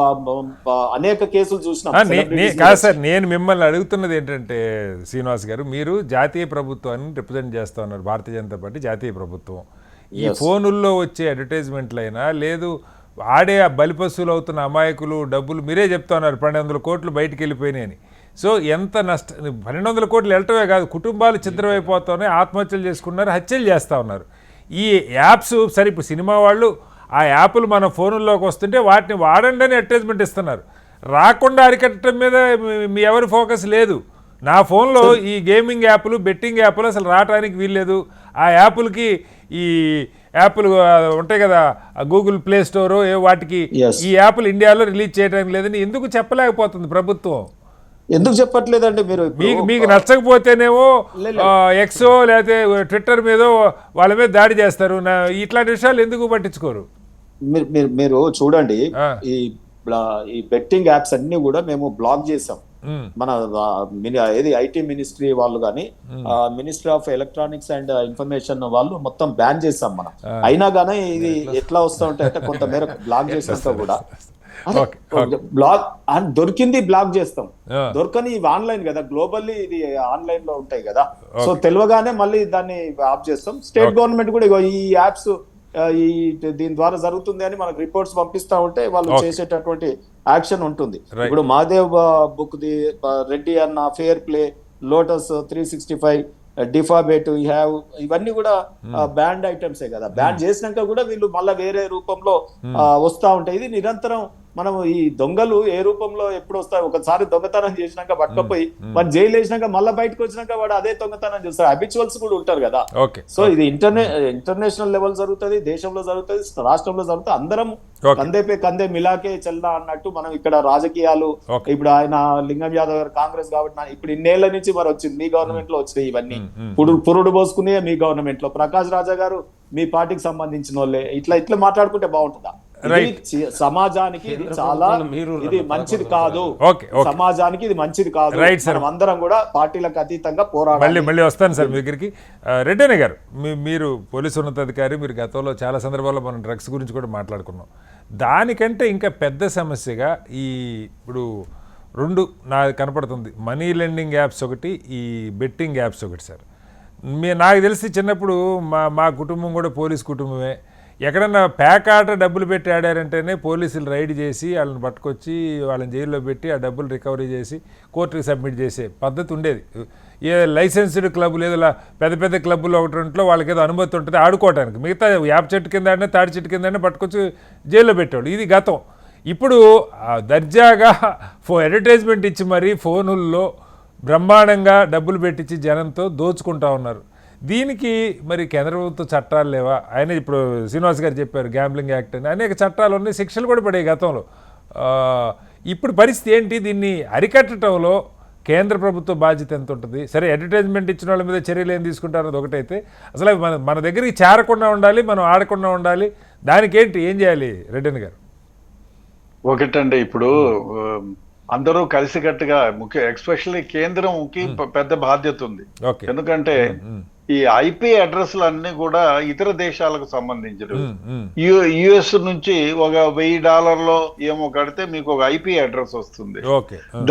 అనేక కేసులు చూసినాం. కాదు సార్, నేను మిమ్మల్ని అడుగుతున్నది ఏంటంటే శ్రీనివాస్ గారు, మీరు జాతీయ ప్రభుత్వాన్ని రిప్రజెంట్ చేస్తా ఉన్నారు, భారతీయ జనతా పార్టీ జాతీయ ప్రభుత్వం. ఈ ఫోనుల్లో వచ్చే అడ్వర్టైజ్మెంట్లైనా లేదు ఆడే బలిపశువులు అవుతున్న అమాయకులు డబ్బులు, మీరే చెప్తా ఉన్నారు 1200 కోట్లు బయటికి వెళ్ళిపోయినాయి అని. సో ఎంత 1200 కోట్లు వెళ్ళటమే కాదు, కుటుంబాలు ఛిద్రమైపోతున్నాయి, ఆత్మహత్యలు చేసుకున్నారు, హత్యలు చేస్తూ ఉన్నారు. ఈ యాప్స్ సరే ఇప్పుడు సినిమా వాళ్ళు ఆ యాప్లు మన ఫోనుల్లోకి వస్తుంటే వాటిని వాడండి అని అడ్వర్టైజ్మెంట్ ఇస్తున్నారు. రాకుండా అరికట్టడం మీద మీ ఎవరి ఫోకస్ లేదు. నా ఫోన్లో ఈ గేమింగ్ యాప్లు, బెట్టింగ్ యాప్లు అసలు రావడానికి వీల్లేదు. ఆ యాప్లకి ఈ యాప్లు ఉంటాయి కదా, గూగుల్ ప్లే స్టోరు, వాటికి ఈ యాప్లు ఇండియాలో రిలీజ్ చేయడానికి లేదని ఎందుకు చెప్పలేకపోతుంది ప్రభుత్వం? ఎందుకు చెప్పట్లేదండి? మీరు మీకు నచ్చకపోతేనేమో ఎక్సో లేకపోతే ట్విట్టర్ మీద వాళ్ళ మీద దాడి చేస్తారు. ఇట్లాంటి విషయాలు ఎందుకు పట్టించుకోరు? మీరు చూడండి, ఈ బెట్టింగ్ యాప్స్ అన్ని కూడా మేము బ్లాక్ చేసాం. మన ఏది ఐటీ మినిస్ట్రీ వాళ్ళు కానీ ministry of electronics and information వాళ్ళు మొత్తం బ్యాన్ చేసాం మనం. అయినా కానీ ఇది ఎట్లా వస్తూ ఉంటాయి అంటే కొంతమేర బ్లాక్ చేసినాక కూడా బ్లాక్ దొరికింది బ్లాక్ చేస్తాం, దొరకని ఇవి ఆన్లైన్ కదా, గ్లోబల్లీ ఇది ఆన్లైన్ లో ఉంటాయి కదా. సో తెలియగానే మళ్ళీ దాన్ని ఆఫ్ చేస్తాం. స్టేట్ గవర్నమెంట్ కూడా ఈ యాప్స్ దీని ద్వారా జరుగుతుంది అని మనకు రిపోర్ట్స్ పంపిస్తా ఉంటే వాళ్ళు చేసేటటువంటి యాక్షన్ ఉంటుంది. ఇప్పుడు మాదేవ్ బుక్ ది రెడ్డి అన్న, ఫేర్ ప్లే, లోటస్ 365, డిఫాబేట్, ఇవన్నీ కూడా బ్యాండ్ ఐటమ్సే కదా. బ్యాన్ చేసినాక కూడా వీళ్ళు మళ్ళీ వేరే రూపంలో వస్తా ఉంటాయి. ఇది నిరంతరం మనం ఈ దొంగలు ఏ రూపంలో ఎప్పుడు వస్తాయి, ఒకసారి దొంగతనం చేసినాక పట్టుకపోయి వాడు జైలు వేసినాక మళ్ళీ బయటకు వచ్చినాక వాడు అదే దొంగతనం చేస్తారు. హ్యాబిచువల్స్ కూడా ఉంటారు కదా. ఓకే. సో ఇది ఇంటర్నేషనల్ లెవెల్ జరుగుతుంది, దేశంలో జరుగుతుంది, రాష్ట్రంలో జరుగుతుంది. అందరం కందే పే కందే మిలాకే చల్లా అన్నట్టు మనం ఇక్కడ రాజకీయాలు. ఇప్పుడు ఆయన లింగం యాదవ్ గారు కాంగ్రెస్ కాబట్టి ఇప్పుడు ఇన్నేళ్ల నుంచి మరి వచ్చింది మీ గవర్నమెంట్ లో వచ్చినాయి ఇవన్నీ. పురుడు పోసుకునే మీ గవర్నమెంట్ లో. ప్రకాష్ రాజా గారు మీ పార్టీకి సంబంధించిన వాళ్ళే. ఇట్లా మాట్లాడుకుంటే బాగుంటుందా? సమాజానికి ఇది చాలా ఇది మంచిది కాదు. సమాజానికి ఇది మంచిది కాదు. మనం అందరం కూడా పార్టీలకు అతీతంగా పోరాడాలి. మళ్ళీ వస్తాను సార్ మీ దగ్గరికి. రెడ్డి గారు, మీరు పోలీసు ఉన్నతాధికారి, మీరు గతంలో చాలా సందర్భాల్లో మనం డ్రగ్స్ గురించి కూడా మాట్లాడుకున్నాం. దానికంటే ఇంకా పెద్ద సమస్యగా ఇప్పుడు నాకు కనపడుతుంది, మనీ లెండింగ్ యాప్స్ ఒకటి, ఈ బెట్టింగ్ యాప్స్ ఒకటి సార్. నాకు తెలిసి చిన్నప్పుడు మా కుటుంబం కూడా పోలీస్ కుటుంబమే. ఎక్కడన్నా పేకాట డబ్బులు పెట్టి ఆడారంటేనే పోలీసులు రైడ్ చేసి వాళ్ళని పట్టుకొచ్చి వాళ్ళని జైల్లో పెట్టి ఆ డబ్బులు రికవరీ చేసి కోర్టుకి సబ్మిట్ చేసే పద్ధతి ఉండేది. ఏ లైసెన్స్డ్ క్లబ్బులు ఏదో పెద్ద పెద్ద క్లబ్బులు ఒకటి ఇంట్లో వాళ్ళకి ఏదో అనుమతి ఉంటుంది ఆడుకోవడానికి, మిగతా యాప్ చెట్టు కింద ఆడినా తాడి చెట్టు కింద పట్టుకొచ్చి జైల్లో పెట్టాడు. ఇది గతం. ఇప్పుడు దర్జాగా అడ్వర్టైజ్మెంట్ ఇచ్చి మరీ ఫోనుల్లో బ్రహ్మాండంగా డబ్బులు పెట్టించి జనంతో దోచుకుంటా ఉన్నారు. దీనికి మరి కేంద్ర ప్రభుత్వ చట్టాలు లేవా? ఆయన ఇప్పుడు శ్రీనివాస్ గారు చెప్పారు గ్యాంబ్లింగ్ యాక్ట్ అని, అనేక చట్టాలు ఉన్నాయి, శిక్షలు కూడా పడాయి గతంలో. ఇప్పుడు పరిస్థితి ఏంటి? దీన్ని అరికట్టడంలో కేంద్ర ప్రభుత్వ బాధ్యత ఎంత ఉంటుంది? సరే, అడ్వర్టైజ్మెంట్ ఇచ్చిన వాళ్ళ మీద చర్యలు ఏం తీసుకుంటారో ఒకటైతే, అసలు మన దగ్గరికి చేరకుండా ఉండాలి, మనం ఆడకుండా ఉండాలి. దానికి ఏం చేయాలి రెడ్డి గారు? ఒకటండి, ఇప్పుడు అందరూ కలిసికట్టుగా ఎస్పెషల్లీ కేంద్రంకి పెద్ద బాధ్యత ఉంది. ఎందుకంటే ఈ ఐపీ అడ్రస్లు అన్ని కూడా ఇతర దేశాలకు సంబంధించినవి. యుఎస్ నుంచి ఒక $1000 ఏమో కడితే మీకు ఒక ఐపీ అడ్రస్ వస్తుంది.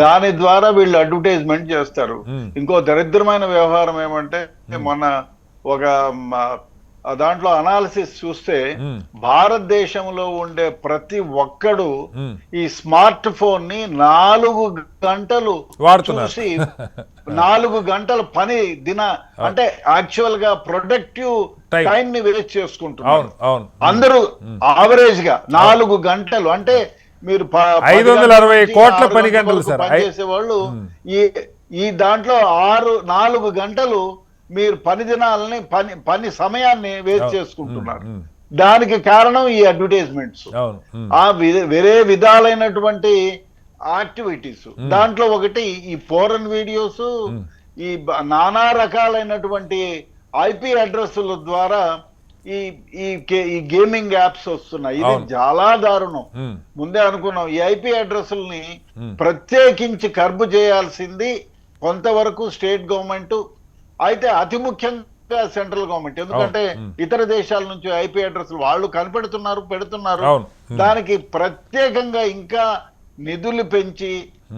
దాని ద్వారా వీళ్ళు అడ్వర్టైజ్మెంట్ చేస్తారు. ఇంకో దరిద్రమైన వ్యవహారం ఏమంటే, మొన్న ఒక దాంట్లో అనాలిసిస్ చూస్తే భారతదేశంలో ఉండే ప్రతి ఒక్కడు ఈ స్మార్ట్ ఫోన్ ని 4 గంటలు చూసి 4 గంటల పని అంటే యాక్చువల్ గా ప్రొడక్టివ్ టైం ని వేస్ట్ చేసుకుంటున్నారు అందరూ. ఆవరేజ్ గా 4 గంటలు అంటే మీరు 560 కోట్ల పని గంటలు పనిచేసే వాళ్ళు ఈ దాంట్లో 4 గంటలు మీరు పని దినాలని పని సమయాన్ని వేస్ట్ చేసుకుంటున్నారు. దానికి కారణం ఈ అడ్వర్టైజ్మెంట్స్, వేరే విధాలైనటువంటి యాక్టివిటీస్. దాంట్లో ఒకటి ఈ ఫోరెన్ వీడియోస్, ఈ నానా రకాలైనటువంటి ఐపీ అడ్రస్ల ద్వారా ఈ గేమింగ్ యాప్స్ వస్తున్నాయి. ఇది చాలా దారుణం. ముందే అనుకున్నాం ఈ ఐపీ అడ్రస్లని ప్రత్యేకించి కర్బు చేయాల్సింది కొంతవరకు స్టేట్ గవర్నమెంట్, అయితే అతి ముఖ్యంగా సెంట్రల్ గవర్నమెంట్. ఎందుకంటే ఇతర దేశాల నుంచి ఐపీ అడ్రస్ వాళ్ళు పెడుతున్నారు. దానికి ప్రత్యేకంగా ఇంకా నిధులు పెంచి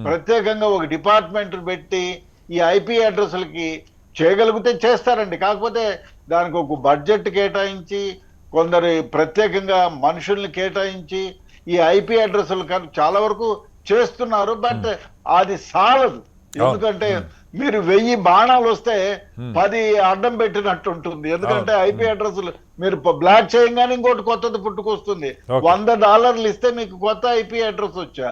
ప్రత్యేకంగా ఒక డిపార్ట్మెంట్ పెట్టి ఈ ఐపీ అడ్రస్లకి చేయగలిగితే చేస్తారండి. కాకపోతే దానికి ఒక బడ్జెట్ కేటాయించి కొందరు ప్రత్యేకంగా మనుషుల్ని కేటాయించి ఈ ఐపీ అడ్రస్లు చాలా వరకు చేస్తున్నారు. బట్ అది సాలదు. ఎందుకంటే మీరు 1000 బాణాలు వస్తే 10 అడ్డం పెట్టినట్టు ఉంటుంది. ఎందుకంటే ఐపీ అడ్రస్లు మీరు బ్లాక్ చేయగానే ఇంకోటి కొత్తది పుట్టుకొస్తుంది. $100 ఇస్తే మీకు కొత్త ఐపీ అడ్రస్ వచ్చా,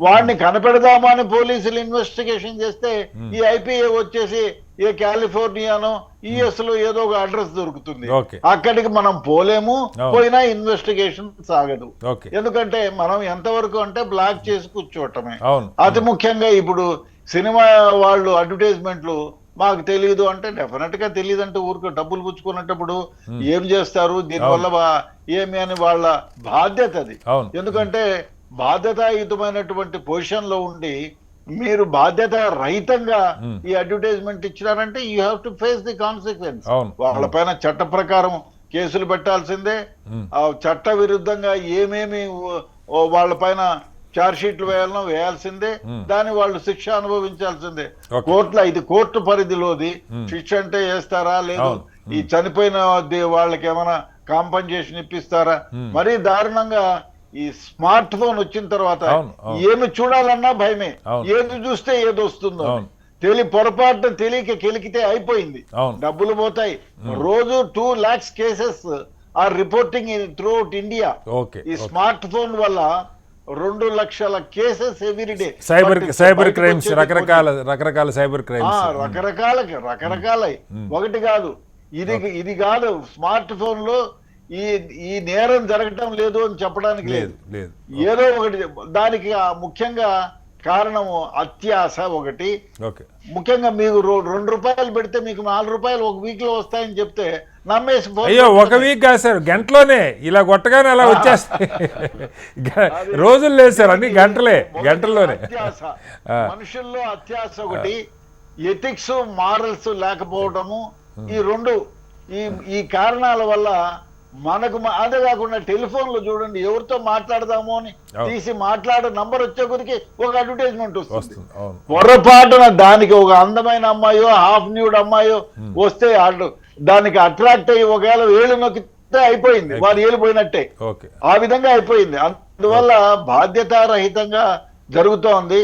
వాడిని కనిపెడదామా అని పోలీసులు ఇన్వెస్టిగేషన్ చేస్తే ఈ ఐపీ వచ్చేసి ఏ కాలిఫోర్నియానో యుఎస్ లో ఏదో ఒక అడ్రస్ దొరుకుతుంది. అక్కడికి మనం పోలేము, పోయినా ఇన్వెస్టిగేషన్ సాగదు. ఎందుకంటే మనం ఎంతవరకు అంటే బ్లాక్ చేసి కూర్చోవటమే. అతి ముఖ్యంగా ఇప్పుడు సినిమా వాళ్ళు అడ్వర్టైజ్మెంట్లు మాకు తెలియదు అంటే డెఫినెట్ గా తెలియదు అంటే ఊరికి డబ్బులు పుచ్చుకునేటప్పుడు ఏం చేస్తారు, దీనివల్ల ఏమి అని వాళ్ళ బాధ్యత అది. ఎందుకంటే బాధ్యతాయుతమైనటువంటి పొజిషన్ లో ఉండి మీరు బాధ్యత రహితంగా ఈ అడ్వర్టైజ్మెంట్ ఇచ్చినారంటే you have to face the consequence. వాళ్ళ పైన చట్ట ప్రకారం కేసులు పెట్టాల్సిందే. ఆ చట్ట విరుద్ధంగా ఏమేమి వాళ్ళ పైన చార్జ్ షీట్లు వేయాల్సిందే. దాన్ని వాళ్ళు శిక్ష అనుభవించాల్సిందే. కోర్టులో ఇది కోర్టు పరిధిలోది. శిక్ష అంటే వేస్తారా లేదు, ఈ చనిపోయిన వాళ్ళకి ఏమైనా కాంపన్సేషన్ ఇప్పిస్తారా? మరీ దారుణంగా ఈ స్మార్ట్ ఫోన్ వచ్చిన తర్వాత ఏమి చూడాలన్నా భయమే, ఏది చూస్తే ఏది వస్తుందో పొరపాటున తెలియక కెలికితే అయిపోయింది, డబ్బులు పోతాయి. రోజు 2 lakhs cases are reporting throughout India. ఈ స్మార్ట్ ఫోన్ వల్ల 2 లక్షల కేసెస్ ఎవ్రీడే. సైబర్ క్రైమ్స్, రకరకాల సైబర్ క్రైమ్స్, రకరకాల ఒకటి కాదు, ఇది కాదు. స్మార్ట్ ఫోన్ లో ఈ నేరం జరగటం లేదు అని చెప్పడానికి లేదు. ఏదో ఒకటి దానికి ముఖ్యంగా కారణము అత్యాశ ఒకటి. ముఖ్యంగా మీకు 2 రూపాయలు పెడితే మీకు 4 రూపాయలు ఒక వీక్ లో వస్తాయని చెప్తే నమ్మేసి, అయ్యో ఒక వీక్ కాదు సార్, గంటలోనే ఇలా కొట్టగానే అలా వచ్చేస్తాయి. రోజులు లేదు సార్, అన్ని గంటల్లోనే. మనుషుల్లో అత్యాశ ఒకటి, ఎథిక్స్ మారల్స్ లేకపోవడము, ఈ 2 ఈ కారణాల వల్ల మనకు అదే కాకుండా టెలిఫోన్ లో చూడండి, ఎవరితో మాట్లాడదామో అని తీసి నంబర్ వచ్చే కొద్దికి ఒక అడ్వర్టైజ్మెంట్ వస్తుంది. పొరపాటున దానికి ఒక అందమైన అమ్మాయో హాఫ్ న్యూడ్ అమ్మాయో వస్తే దానికి అట్రాక్ట్ అయ్యి ఒకవేళ ఏళ్ళు నొక్కితే అయిపోయింది, వారు ఏలిపోయినట్టే. ఆ విధంగా అయిపోయింది. అందువల్ల బాధ్యతారహితంగా జరుగుతోంది.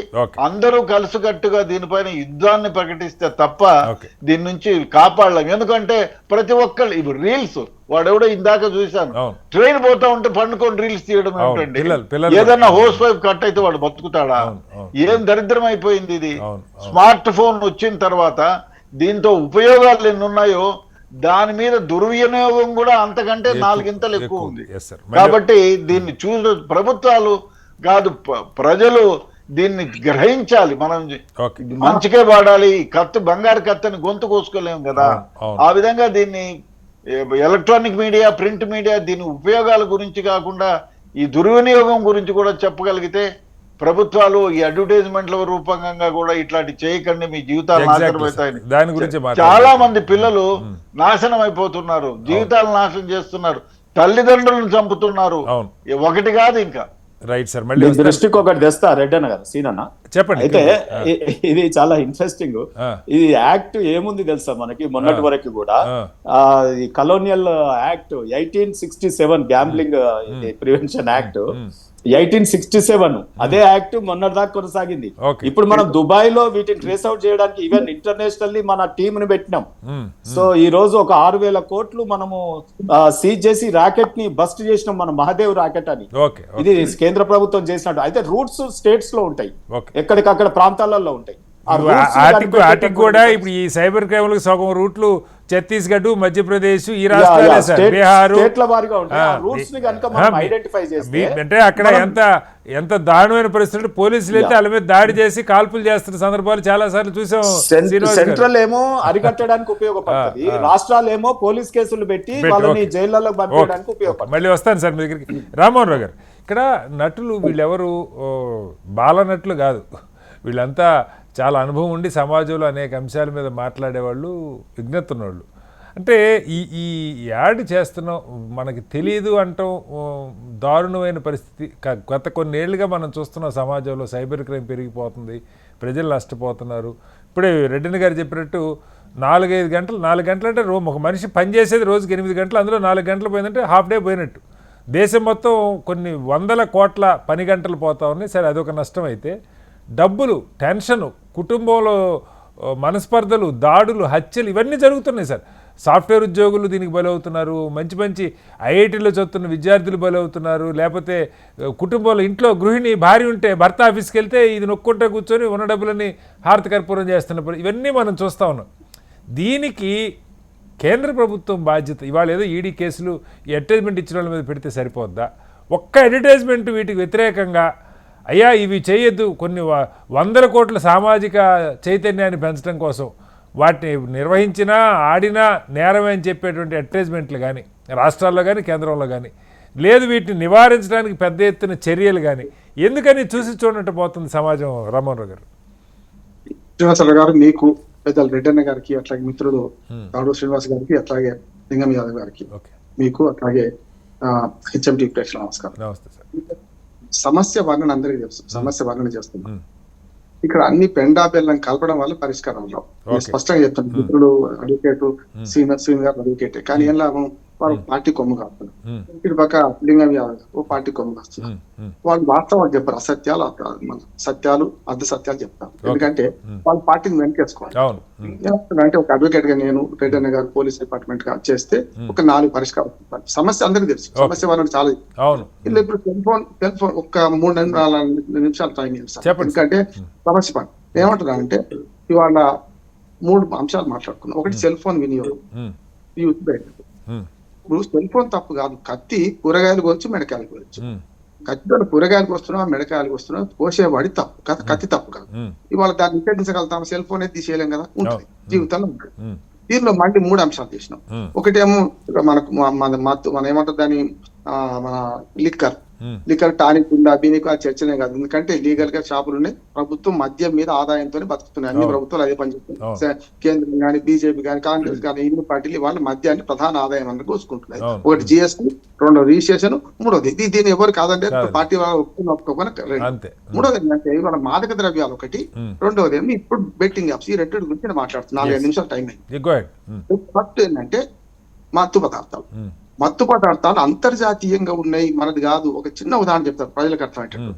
అందరూ కలిసికట్టుగా దీనిపైన యుద్ధాన్ని ప్రకటిస్తే తప్ప దీని నుంచి కాపాడలేం. ఎందుకంటే ప్రతి ఒక్కళ్ళు ఇప్పుడు రీల్స్, వాడెవడో ఇందాక చూశాను, ట్రైన్ పోతా ఉంటే పండుకొని రీల్స్ తీయడం ఏమిటండి? ఏదన్నా హోస్ వైఫ్ కట్ అయితే వాడు బతుకుతాడా? ఏం దరిద్రం అయిపోయింది ఇది. స్మార్ట్ ఫోన్ వచ్చిన తర్వాత దీంతో ఉపయోగాలు ఎన్ని ఉన్నాయో దాని మీద దుర్వినియోగం కూడా అంతకంటే 4 ఇంతలు ఎక్కువ ఉంది. కాబట్టి దీన్ని ప్రభుత్వాలు కాదు, ప్రజలు దీన్ని గ్రహించాలి. మనం మంచికే వాడాలి. బంగారు కత్తని గొంతు కోసుకోలేము కదా. ఆ విధంగా దీన్ని ఎలక్ట్రానిక్ మీడియా, ప్రింట్ మీడియా దీని ఉపయోగాల గురించి కాకుండా ఈ దుర్వినియోగం గురించి కూడా చెప్పగలిగితే ప్రభుత్వాలు ఈ అడ్వర్టైజ్మెంట్ల రూపంగా కూడా ఇట్లాంటి చేయకండి, మీ జీవితాలు నాశనం అవుతాయని. దాని గురించి చాలా మంది పిల్లలు నాశనం అయిపోతున్నారు, జీవితాలు నాశనం చేస్తున్నారు, తల్లిదండ్రులను చంపుతున్నారు. ఒకటి కాదు ఇంకా. రైట్ సార్, మళ్ళీ దృష్టికి ఒకటి తెస్తా రెడ్డి అన్న గారు, సీన్ అన్న చెప్పండి. అయితే ఇది చాలా ఇంట్రెస్టింగ్. ఇది యాక్ట్ ఏముంది తెలుసా మనకి, మొన్నటి వరకు కూడా ఈ colonial act 1867 gambling prevention act 1867 అదే యాక్ట్ మొన్నటి దాకా కొనసాగింది. ఇప్పుడు మనం దుబాయ్ లో వీటిని ట్రేస్ అవుట్ చేయడానికి ఈవెన్ ఇంటర్నేషనల్లీ మన టీమ్ ని పెట్టినాం. సో ఈ రోజు ఒక 6,000 కోట్లు మనము సీజ్ చేసి రాకెట్ ని బస్ట్ చేసినాం, మన మహాదేవ్ రాకెట్ అని. ఇది కేంద్ర ప్రభుత్వం చేసినట్టు. అయితే రూట్స్ స్టేట్స్ లో ఉంటాయి, ఎక్కడికక్కడ ప్రాంతాలలో ఉంటాయి. ఆటికి కూడా ఇప్పుడు ఈ సైబర్ క్రైమ్ లకు సగం రూట్లు ఛత్తీస్గఢ్, మధ్యప్రదేశ్, ఈ రాష్ట్రాలే సార్, బీహార్. అంటే అక్కడ ఎంత దారుణమైన పరిస్థితులు, పోలీసులు అయితే వాళ్ళ మీద దాడి చేసి కాల్పులు చేస్తున్న సందర్భాలు చాలా సార్లు చూసాం. సెంట్రల్ ఏమో అరికట్టడానికి ఉపయోగపడుతుంది, రాష్ట్రాలు ఏమో పోలీస్ కేసులు పెట్టి వాళ్ళని జైళ్లలో పంపించడానికి ఉపయోగపడుతుంది. మళ్ళీ వస్తాను సార్ మీ దగ్గరికి. రామ్మోహన్ రావు గారు, ఇక్కడ నటులు వీళ్ళెవరు బాల నటులు కాదు, వీళ్ళంతా చాలా అనుభవం ఉండి సమాజంలో అనేక అంశాల మీద మాట్లాడేవాళ్ళు, విజ్ఞత ఉన్నవాళ్ళు. అంటే ఈ యాడ్ చేస్తున్నాం మనకి తెలియదు అంటాం దారుణమైన పరిస్థితి. గత కొన్నేళ్లుగా మనం చూస్తున్నాం సమాజంలో సైబర్ క్రైమ్ పెరిగిపోతుంది, ప్రజలు నష్టపోతున్నారు. ఇప్పుడే రెడ్డిని గారు చెప్పినట్టు 4-5 గంటలు, 4 గంటలు అంటే ఒక మనిషి పనిచేసేది రోజుకి 8 గంటలు, అందులో 4 గంటలు పోయిందంటే హాఫ్ డే పోయినట్టు. దేశం మొత్తం కొన్ని 100 కోట్ల పని గంటలు పోతా ఉన్నాయి. సరే, అదొక నష్టం. అయితే డబ్బులు, టెన్షను, కుటుంబంలో మనస్పర్ధలు, దాడులు, హత్యలు ఇవన్నీ జరుగుతున్నాయి సార్. సాఫ్ట్వేర్ ఉద్యోగులు దీనికి బలవుతున్నారు, మంచి ఐఐటీలో చదువుతున్న విద్యార్థులు బలవుతున్నారు, లేకపోతే కుటుంబంలో ఇంట్లో గృహిణి భార్య ఉంటే భర్త ఆఫీస్కి వెళ్తే ఇది నొక్కుంటే కూర్చొని ఉన్న డబ్బులని హారతి కర్పూరం చేస్తున్నప్పుడు ఇవన్నీ మనం చూస్తూ ఉన్నాం. దీనికి కేంద్ర ప్రభుత్వం బాధ్యత. ఇవాళ ఏదో ఈడీ కేసులు ఈ అడ్వర్టైజ్మెంట్ ఇచ్చిన వాళ్ళ మీద పెడితే సరిపోద్దా? ఒక్క అడ్వర్టైజ్మెంట్ వీటికి వ్యతిరేకంగా అయ్యా ఇవి చేయొద్దు, కొన్ని 100 కోట్ల సామాజిక చైతన్యాన్ని పెంచడం కోసం వాటిని నిర్వహించినా ఆడినా నేరమే అని చెప్పేటువంటి అడ్వర్టైజ్మెంట్లు కానీ రాష్ట్రాల్లో కానీ కేంద్రంలో కానీ లేదు, వీటిని నివారించడానికి పెద్ద ఎత్తున చర్యలు కానీ ఎందుకని చూసి చూడనట్టు పోతుంది సమాజం? రామ్మోహన్ గారు. శ్రీనివాసరావు గారు, మీకు పెద్దలు రెడ్డన్న గారికి, అట్లాగే మిత్రుడు రాడు శ్రీనివాస్ గారికి, అట్లాగే లింగం యాదవ్ గారికి, మీకు అట్లాగే హెచ్ఎంటీ ప్రేక్షకుల నమస్కారం. నమస్తే సార్. సమస్య వర్ణన అందరికీ తెలుసు, సమస్య వర్ణన చేస్తున్నాం. ఇక్కడ అన్ని పెండా బెల్లం కలపడం వల్ల పరిష్కారం రావు. స్పష్టంగా చెప్తాను. మిత్రుడు అడ్వకేట్ శ్రీనివాస్ గారు అడ్వకేటే, కానీ ఏం లాభం, వాళ్ళు పార్టీ కొమ్ము కాస్తున్నారు. ఇటు పక్క లింగం యాదవ్ గారు ఓ పార్టీ కొమ్ము కాస్తున్నారు. వాళ్ళు వాస్తవాలు చెప్పారు, అసత్యాలు మన సత్యాలు అర్ధ సత్యాలు చెప్తారు. ఎందుకంటే వాళ్ళ పార్టీని వెనకేసుకోవాలి. అంటే ఒక అడ్వకేట్ గా నేను రెడ్డన్న గారు పోలీస్ డిపార్ట్మెంట్ గా చేస్తే ఒక 4 పరిష్కారం సమస్య అందరికీ తెలుసు. సమస్య వాళ్ళకి చాలా ఇలా ఇప్పుడు టెలిఫోన్ ఒక 3-4 నిమిషాలు టైం ఇవ్వాలి. ఎందుకంటే సమస్య పని ఏమంటున్నారంటే ఇవాళ 3 అంశాలు మాట్లాడుకున్నాం. ఒకటి సెల్ ఫోన్ వినియోగం, యూత్ బయట. ఇప్పుడు సెల్ ఫోన్ తప్పు కాదు, కత్తి కూరగాయలు కోవచ్చు, మెడకాయలు కోవచ్చు. కత్తితో కూరగాయలకు వస్తున్నాం, మెడకాయలకు వస్తున్నాం, కోసేవాడి తప్పు, కత్తి తప్పు కాదు. ఇవాళ దాన్ని నిషేధించగలుగుతాం, సెల్ ఫోన్ అయితే తీసేయలేం కదా, ఉంటుంది జీవితంలో ఉంటుంది. దీనిలో మళ్ళీ 3 అంశాలు చేసినాం. ఒకటేమో మనకు మన ఏమంటారు దాని మన లిక్కర్ టానిక్ ఉందా దీనికి ఆ చర్చనే కాదు. ఎందుకంటే లీగల్ గా షాపులు ఉన్నాయి. ప్రభుత్వం మద్యం మీద ఆదాయంతో బతుకుతున్నాయి. అన్ని ప్రభుత్వాలు అదే పనిచేస్తున్నాయి. కేంద్రం కానీ, బీజేపీ కానీ, కాంగ్రెస్ కానీ, ఇన్ని పార్టీలు వాళ్ళ మద్యాన్ని ప్రధాన ఆదాయం అన్నట్టు చూసుకుంటున్నాయి. ఒకటి జిఎస్టీ, 2 రిజిస్ట్రేషన్, 3వది దీన్ని ఎవరు కాదంటే పార్టీ ఒప్పుకోకుండా. 3వది ఏంటంటే ఇవాళ మాదక ద్రవ్యాలు ఒకటి, 2వది ఏమో ఇప్పుడు బెట్టింగ్ యాప్స్. ఈ 2 గురించి నేను మాట్లాడుతున్నాను. 4-5 నిమిషాలు టైం అయింది. ఫస్ట్ ఏంటంటే మత్తు పదార్థాలు అంతర్జాతీయంగా ఉన్నాయి, మనది కాదు. ఒక చిన్న ఉదాహరణ చెప్తారు ప్రజలకు అర్థమయ్యేటట్టు.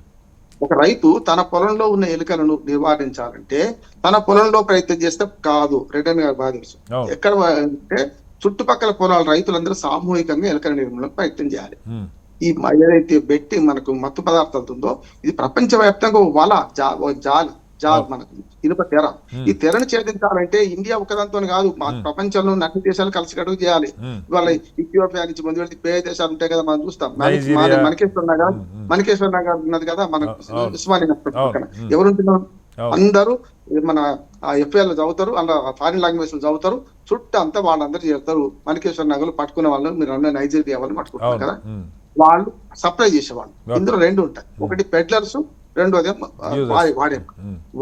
ఒక రైతు తన పొలంలో ఉన్న ఎలుకలను నివారించాలంటే తన పొలంలో ప్రయత్నం చేస్తే కాదు, రిటర్న్ గా బాగా తెలుసు. ఎక్కడ అంటే చుట్టుపక్కల పొలాల రైతులందరూ సామూహికంగా ఎలుకల నిర్మూలన ప్రయత్నం చేయాలి. ఈ ఏదైతే బెట్టి మనకు మత్తు పదార్థాలు ఉందో ఇది ప్రపంచవ్యాప్తంగా జాల్ మనకు ఇనుప తెర. ఈ తెరను ఛేదించాలంటే ఇండియా ఒకదాంతో కాదు, మా ప్రపంచంలో అన్ని దేశాలు కలిసి కడుగు చేయాలి. ఇవాళ ఇథియోపియా నుంచి ముందు వెళ్తే పేద దేశాలు ఉంటాయి కదా, మనం చూస్తాం. మనకేశ్వర నగర్ ఉన్నది కదా, మన ఉస్మానియా ఎవరు ఉంటున్నారు, అందరూ మన ఎఫ్ఐఆర్ చదువుతారు, అలా ఫారిన్ లాంగ్వేజ్ చదువుతారు. చుట్టూ అంతా వాళ్ళందరూ చేస్తారు. మనకేశ్వర నగర్ పట్టుకునే వాళ్ళు మీరు అన్న నైజీరియా వాళ్ళని పట్టుకుంటారు కదా, వాళ్ళు సప్లై చేసేవాళ్ళు. ఇందులో 2 ఉంటాయి. ఒకటి పెడ్లర్స్, 2వది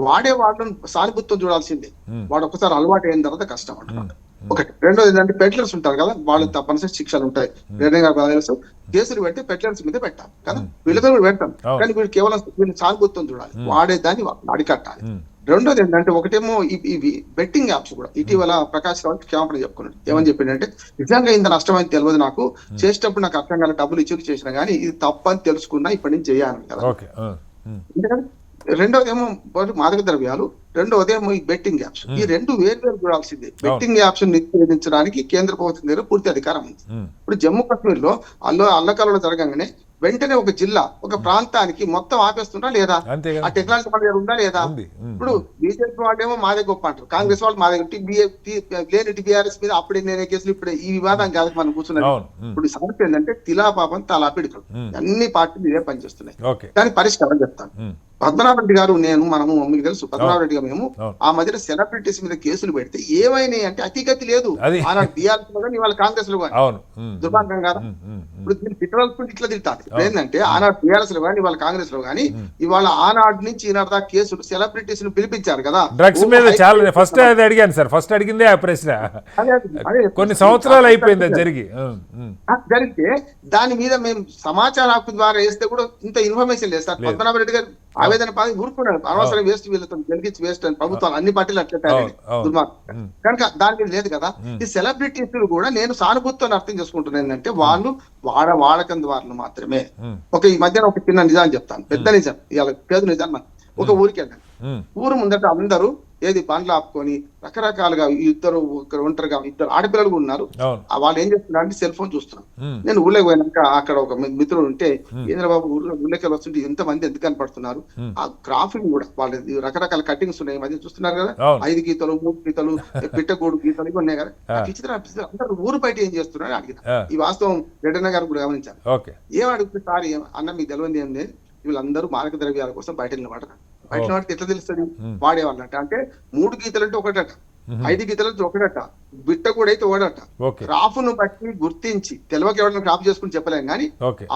వాడే వాళ్ళని సానుభూతితో చూడాల్సిందే. వాడు ఒకసారి అలవాటు అయిన తర్వాత కష్టం అంటున్నాడు. ఒకటి. 2వది ఏంటంటే పెడ్లర్స్ ఉంటారు కదా, వాళ్ళు తప్పనిసరి శిక్షలు ఉంటాయి. తెలుసు కేసులు పెడితే పెడ్లర్స్ మీద పెట్టాలి కదా, వీళ్ళతో కూడా పెడతాం. కానీ వీళ్ళు కేవలం వీళ్ళు సానుభూతితో చూడాలి, వాడేదాన్ని అడికట్టాలి. 2వది ఏంటంటే ఒకటేమో ఇవి బెట్టింగ్ యాప్స్ కూడా. ఇటీవల ప్రకాష్ రావు క్షమాపణ చెప్పుకున్నాడు. ఏమని చెప్పిండంటే నిజంగా ఇంత నష్టమైంది తెలియదు నాకు, చేసేటప్పుడు నాకు అర్థం కాలే, డబ్బులు ఇచ్చి చేసినా కానీ ఇది తప్పని తెలుసుకున్నా, ఇప్పటి నుంచి చేయాలి కదా. ఎందుకంటే 2వది ఏమో మాదక ద్రవ్యాలు, 2వది ఏమో ఈ బెట్టింగ్ యాప్స్. ఈ 2 వేరు చూడాల్సిందే. బెట్టింగ్ యాప్స్ నిషేధించడానికి కేంద్ర ప్రభుత్వం దగ్గర పూర్తి అధికారం ఉంది. ఇప్పుడు జమ్మూ కాశ్మీర్ లో అల్లకల్లో జరగగానే వెంటనే ఒక జిల్లా, ఒక ప్రాంతానికి మొత్తం ఆపేస్తుందా లేదా, ఆ టెక్నాలజీ మన దగ్గర ఉందా లేదా. ఇప్పుడు బీజేపీ వాళ్ళేమో మాదే గొప్ప అంటారు, కాంగ్రెస్ వాళ్ళు మాదే లేని టీఆర్ఎస్ మీద అప్పుడే నేనే కేసులు. ఇప్పుడు ఈ వివాదం కాదు మనం కూర్చున్నది. ఇప్పుడు సమస్య ఏంటంటే తిలా పాపం తలా పెడతాడు. అన్ని పార్టీలు ఇదే పనిచేస్తున్నాయి. దానికి పరిష్కారం చెప్తాను. పద్మనాభరెడ్డి గారు మనము మీకు తెలుసు, పద్మనాభరెడ్డి గారు మేము ఆ మధ్యన సెలబ్రిటీస్ మీద కేసులు పెడితే ఏమైనాయి అంటే అతిగతి లేదు. ఆనాడు టీఆర్ఎస్ లో కానీ ఇవాళ కాంగ్రెస్ లో కానీ దుర్భాగ్యం కదా. ఇప్పుడు దీన్ని తిట్టవలసి ఇట్లా తిట్టాలి. ఏంటంటే ఆనాడు టీఆర్ఎస్ లో కానీ ఇవాళ కాంగ్రెస్ లో కానీ ఇవాళ ఆనాడు నుంచి ఈనాడు దాకా కేసులు సెలబ్రిటీస్ ను పిలిపించారు కదా. డ్రగ్స్ మీద చాలా ఫస్ట్ అది అడిగాను సార్, ఫస్ట్ అడిగిందే ఆ ప్రశ్న. కొన్ని సంవత్సరాలు అయిపోయింది జరిగితే దాని మీద మేము సమాచార హక్కు ద్వారా వేస్తే కూడా ఇంత ఇన్ఫర్మేషన్ లేదు సార్. పద్మనాభరెడ్డి గారు ఆవేదన ఊరుకున్నాడు. అనవసరం వేస్ట్, వీళ్ళతో గెలిగించి వేస్ట్ అని ప్రభుత్వాలు అన్ని పార్టీలు అట్లా దుర్మార్గం కనుక దాని మీద లేదు కదా. ఈ సెలబ్రిటీస్ కూడా నేను సానుభూతితో అర్థం చేసుకుంటున్నాను. ఏంటంటే వాళ్ళు వాడకం ద్వారా మాత్రమే. ఈ మధ్యన ఒక చిన్న నిజాన్ని చెప్తాను, పెద్ద నిజం, ఇవాళ పేద నిజాన్ని. ఒక ఊరికి వెళ్ళాను. ఊరు ముందట అందరూ ఏది బండ్లు ఆపుకొని రకరకాలుగా ఒంటరిగా 2 ఆడపిల్లలు ఉన్నారు. వాళ్ళు ఏం చేస్తున్నారంటే సెల్ ఫోన్ చూస్తున్నారు. నేను ఊళ్ళోకి పోయినాక అక్కడ ఒక మిత్రుడు ఉంటే, ఏంద్రబాబు ఊళ్ళోకి వస్తుంటే ఎంతమంది ఎందుకు కనపడుతున్నారు, ఆ గ్రాఫింగ్ కూడా వాళ్ళు రకరకాల కట్టింగ్స్ ఉన్నాయి. మధ్య చూస్తున్నారు కదా, 5 గీతలు 3 గీతలు పిట్టగోడు గీతలు ఇవి ఉన్నాయి కదా. అందరూ ఊరు బయట ఏం చేస్తున్నారు అడిగిన ఈ వాస్తవం రెడ్డన్న గారు కూడా గమనించారు. ఏం అడుగుతుంది సార్, అన్న మీకు తెలియదు ఏం లేదు, వీళ్ళందరూ మాదక ద్రవ్యాల కోసం బయట నిలబడరు. బయట వాడికి ఎట్లా తెలుస్తుంది వాడేవాళ్ళంట. అంటే 3 గీతలంటే ఒకటట, 5 గీతలంటే ఒకటట, బిట్ట కూడా అయితే ఒకటట. క్రాఫ్ను బట్టి గుర్తించి తెలవక ఎవరైనా క్రాఫ్ చేసుకుని చెప్పలేం కానీ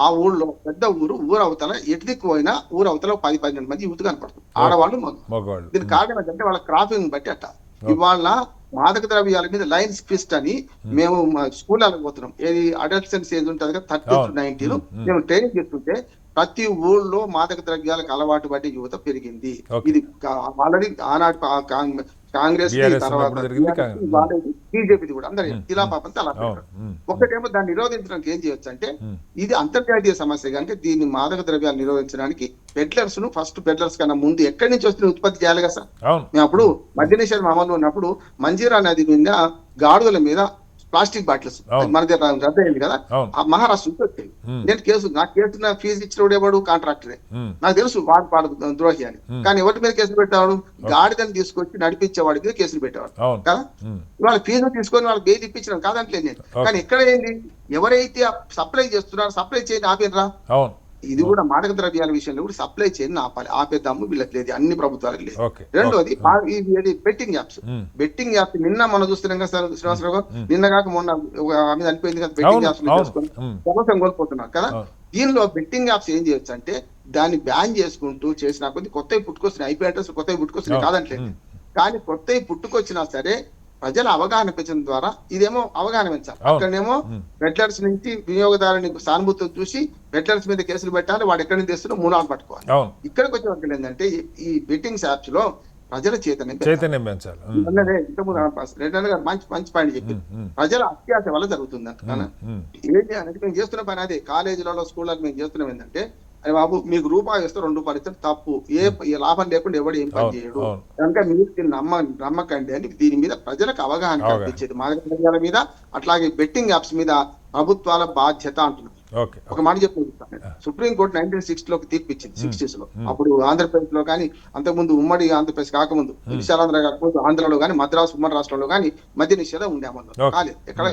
ఆ ఊళ్ళో పెద్ద ఊరు అవతల ఎటు దిక్కు పోయినా ఊరు అవతల 10-12 మంది యూత్ కనపడుతుంది, ఆడవాళ్ళు మగవాళ్ళు. దీని కారణం ఏంటంటే వాళ్ళ క్రాఫింగ్ బట్టి అట్ట. ఇవాళ మాదక ద్రవ్యాల మీద లైన్స్ ఫిస్ట్ అని మేము స్కూళ్ళకి పోతున్నాం. ఏది అడల్ట్సెన్స్ ఏజ్ ఉంటుంది కదా, 30-19 మేము ట్రైనింగ్ చేస్తుంటే ప్రతి ఊళ్ళో మాదక ద్రవ్యాలకు అలవాటు పడి యువత పెరిగింది. ఇది ఆల్రెడీ ఆనాడు కాంగ్రెస్ BRS తర్వాత ఉన్నప్పుడు జరిగింది, బీజేపీ కూడా అందరూ ఇలా పాపం తలా పెట్టారు. ఒకటేమో దాన్ని నిరోధించడానికి ఏం చేయొచ్చు అంటే ఇది అంతర్జాతీయ సమస్య కనుక దీన్ని మాదక ద్రవ్యాలు నిరోధించడానికి పెడ్లర్స్ ను ఫస్ట్ పెడ్లర్స్ కన్నా ముందు ఎక్కడి నుంచి వస్తున్న ఉత్పత్తి చేయాలి కదా సార్. మేము అప్పుడు మద్య నిషేధం అమలు ఉన్నప్పుడు మంజీరా నది మీద గాడుదల మీద ప్లాస్టిక్ బాటిల్స్ మన దగ్గర రద్దు అయింది కదా, ఆ మహారాష్ట్ర నుంచి వచ్చాయి. నేను నాకు కేసు ఫీజు ఇచ్చినోడు ఎవడు కాంట్రాక్టరే, నాకు తెలుసు వాడు ద్రోహి అని. కానీ ఎవరి మీద కేసులు పెట్టేవాడు, గాడిదని తీసుకొచ్చి నడిపించేవాడి మీద కేసులు పెట్టేవాడు కదా. వాళ్ళ ఫీజు తీసుకొని వాళ్ళకి బెయిల్ ఇప్పించినాం కాదంటలేదు నేను. కానీ ఎక్కడ ఏంది, ఎవరైతే సప్లై చేస్తున్నారో సప్లై చేయని ఆపేనరా. ఇది కూడా మాదక ద్రవ్యాల విషయంలో కూడా సప్లై చేయని ఆపాలి. ఆపేద్దాము వీళ్ళకి లేదు, అన్ని ప్రభుత్వాలకు లేదు. రెండోది ఇది బెట్టింగ్ యాప్స్. బెట్టింగ్ యాప్స్ నిన్న మనం చూస్తున్నాం కదా సార్ శ్రీనివాసరావు గారు, నిన్న కాక మొన్న మీద అనిపోయింది కదా బెట్టింగ్ యాప్స్ చేసుకొని ప్రభుత్వం కోల్పోతున్నారు కదా. దీనిలో బెట్టింగ్ యాప్స్ ఏం చేయొచ్చు అంటే దాన్ని బ్యాన్ చేసుకుంటూ చేసినా కొద్ది కొత్తవి పుట్టుకొస్తున్నాయి, ఐపీ అడ్రస్ కొత్తవి పుట్టుకొస్తున్నాయి కాదంటలేదు. కానీ కొత్తవి పుట్టుకొచ్చినా సరే ప్రజల అవగాహన పెంచడం ద్వారా ఇదేమో అవగాహన పెంచాలి. అక్కడనేమో పెడ్లర్స్ నుంచి వినియోగదారుని సానుభూతి చూసి పెడ్లర్స్ మీద కేసులు పెట్టాలి, వాడు ఎక్కడి నుంచి తెస్తున్నా మూలాలు పట్టుకోవాలి. ఇక్కడికి వచ్చే వరకు ఏంటంటే ఈ బెట్టింగ్స్ యాప్స్ లో ప్రజల చైతన్యం పెంచాలి. మంచి పాయింట్ చెప్పింది, ప్రజల అత్యాశ వల్ల జరుగుతుంది అంటున్నాను. ఏంటి అనేది మేము చేస్తున్న పని అదే. కాలేజీలలో స్కూళ్ళలో మేము చేస్తున్నాం ఏంటంటే, అరే బాబు మీకు రూపాయి ఇస్తే 2 రూపాయలు ఇస్తే తప్పు, ఏ లాభం లేకుండా ఎవడు ఏం పని చేయడు కనుక మీరు దీన్ని నమ్మకండి అని దీని మీద ప్రజలకు అవగాహన కల్పించేది మాదక ద్రవ్యాల మీద. అట్లాగే బెట్టింగ్ యాప్స్ మీద ప్రభుత్వాల బాధ్యత అంటున్నారు. ఒక మాట చెప్తాను, సుప్రీంకోర్టు 1960 తీర్పు ఇచ్చింది 60s లో. అప్పుడు ఆంధ్రప్రదేశ్ లో కానీ అంతకుముందు ఉమ్మడి ఆంధ్రప్రదేశ్ కాకముందు విశాలాంధ్ర కాకముందు ఆంధ్రలో కానీ మద్రాసు ఉమ్మడి రాష్ట్రంలో కానీ మద్య నిషేధం ఉండే అమలు కాలేదు ఎక్కడ.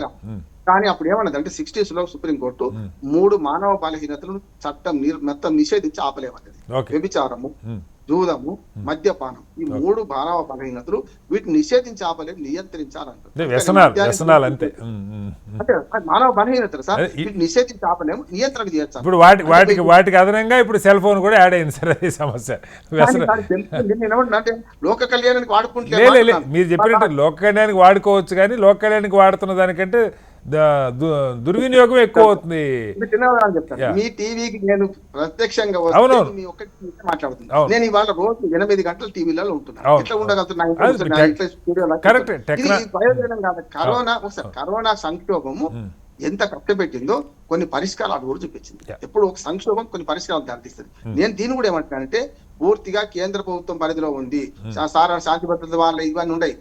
కానీ అప్పుడు ఏమన్నది అంటే 60s లో సుప్రీంకోర్టు 3 మానవ బలహీనతలను చట్టం మొత్తం నిషేధించి ఆపలేమన్నది. వ్యభిచారము, జూదము, మద్యపానం, ఈ 3 మానవ బలహీనతలు వీటిని నిషేధించి ఆపలేదు, నియంత్రించాలంటారు. అంటే మానవ బలహీనతలు సార్, వీటిని నిషేధించి ఆపలేము, నియంత్రణ చేయొచ్చు. ఇప్పుడు వాటికి అదనంగా ఇప్పుడు సెల్ ఫోన్ కూడా యాడ్ అయింది సార్, అది సమస్య. అంటే లోక కళ్యాణానికి వాడుకుంటే మీరు చెప్పినట్టు లోక కళ్యాణానికి వాడుకోవచ్చు, కానీ లోక కళ్యాణానికి వాడుతున్న దానికంటే దుర్వినియోగం ఎక్కువ అవుతుంది. మీ టీవీకి నేను ప్రత్యక్షంగా మాట్లాడుతున్నాను. నేను ఇవాళ రోజు 8 గంటలు టీవీలలో ఉంటున్నాను. ఎట్లా ఉండగలుగుతున్నా? ప్రయోజనం కాదు. కరోనా సంక్షోభము ఎంత కష్టపెట్టిందో కొన్ని పరిష్కారాలు కూడా చూపించింది. ఎప్పుడు ఒక సంక్షోభం కొన్ని పరిష్కారాలు దారితీస్తుంది. నేను దీన్ని కూడా ఏమంటానంటే పూర్తిగా కేంద్ర ప్రభుత్వం పరిధిలో ఉంది. శాంతి భద్రత వాళ్ళ ఇవన్నీ ఉన్నాయి.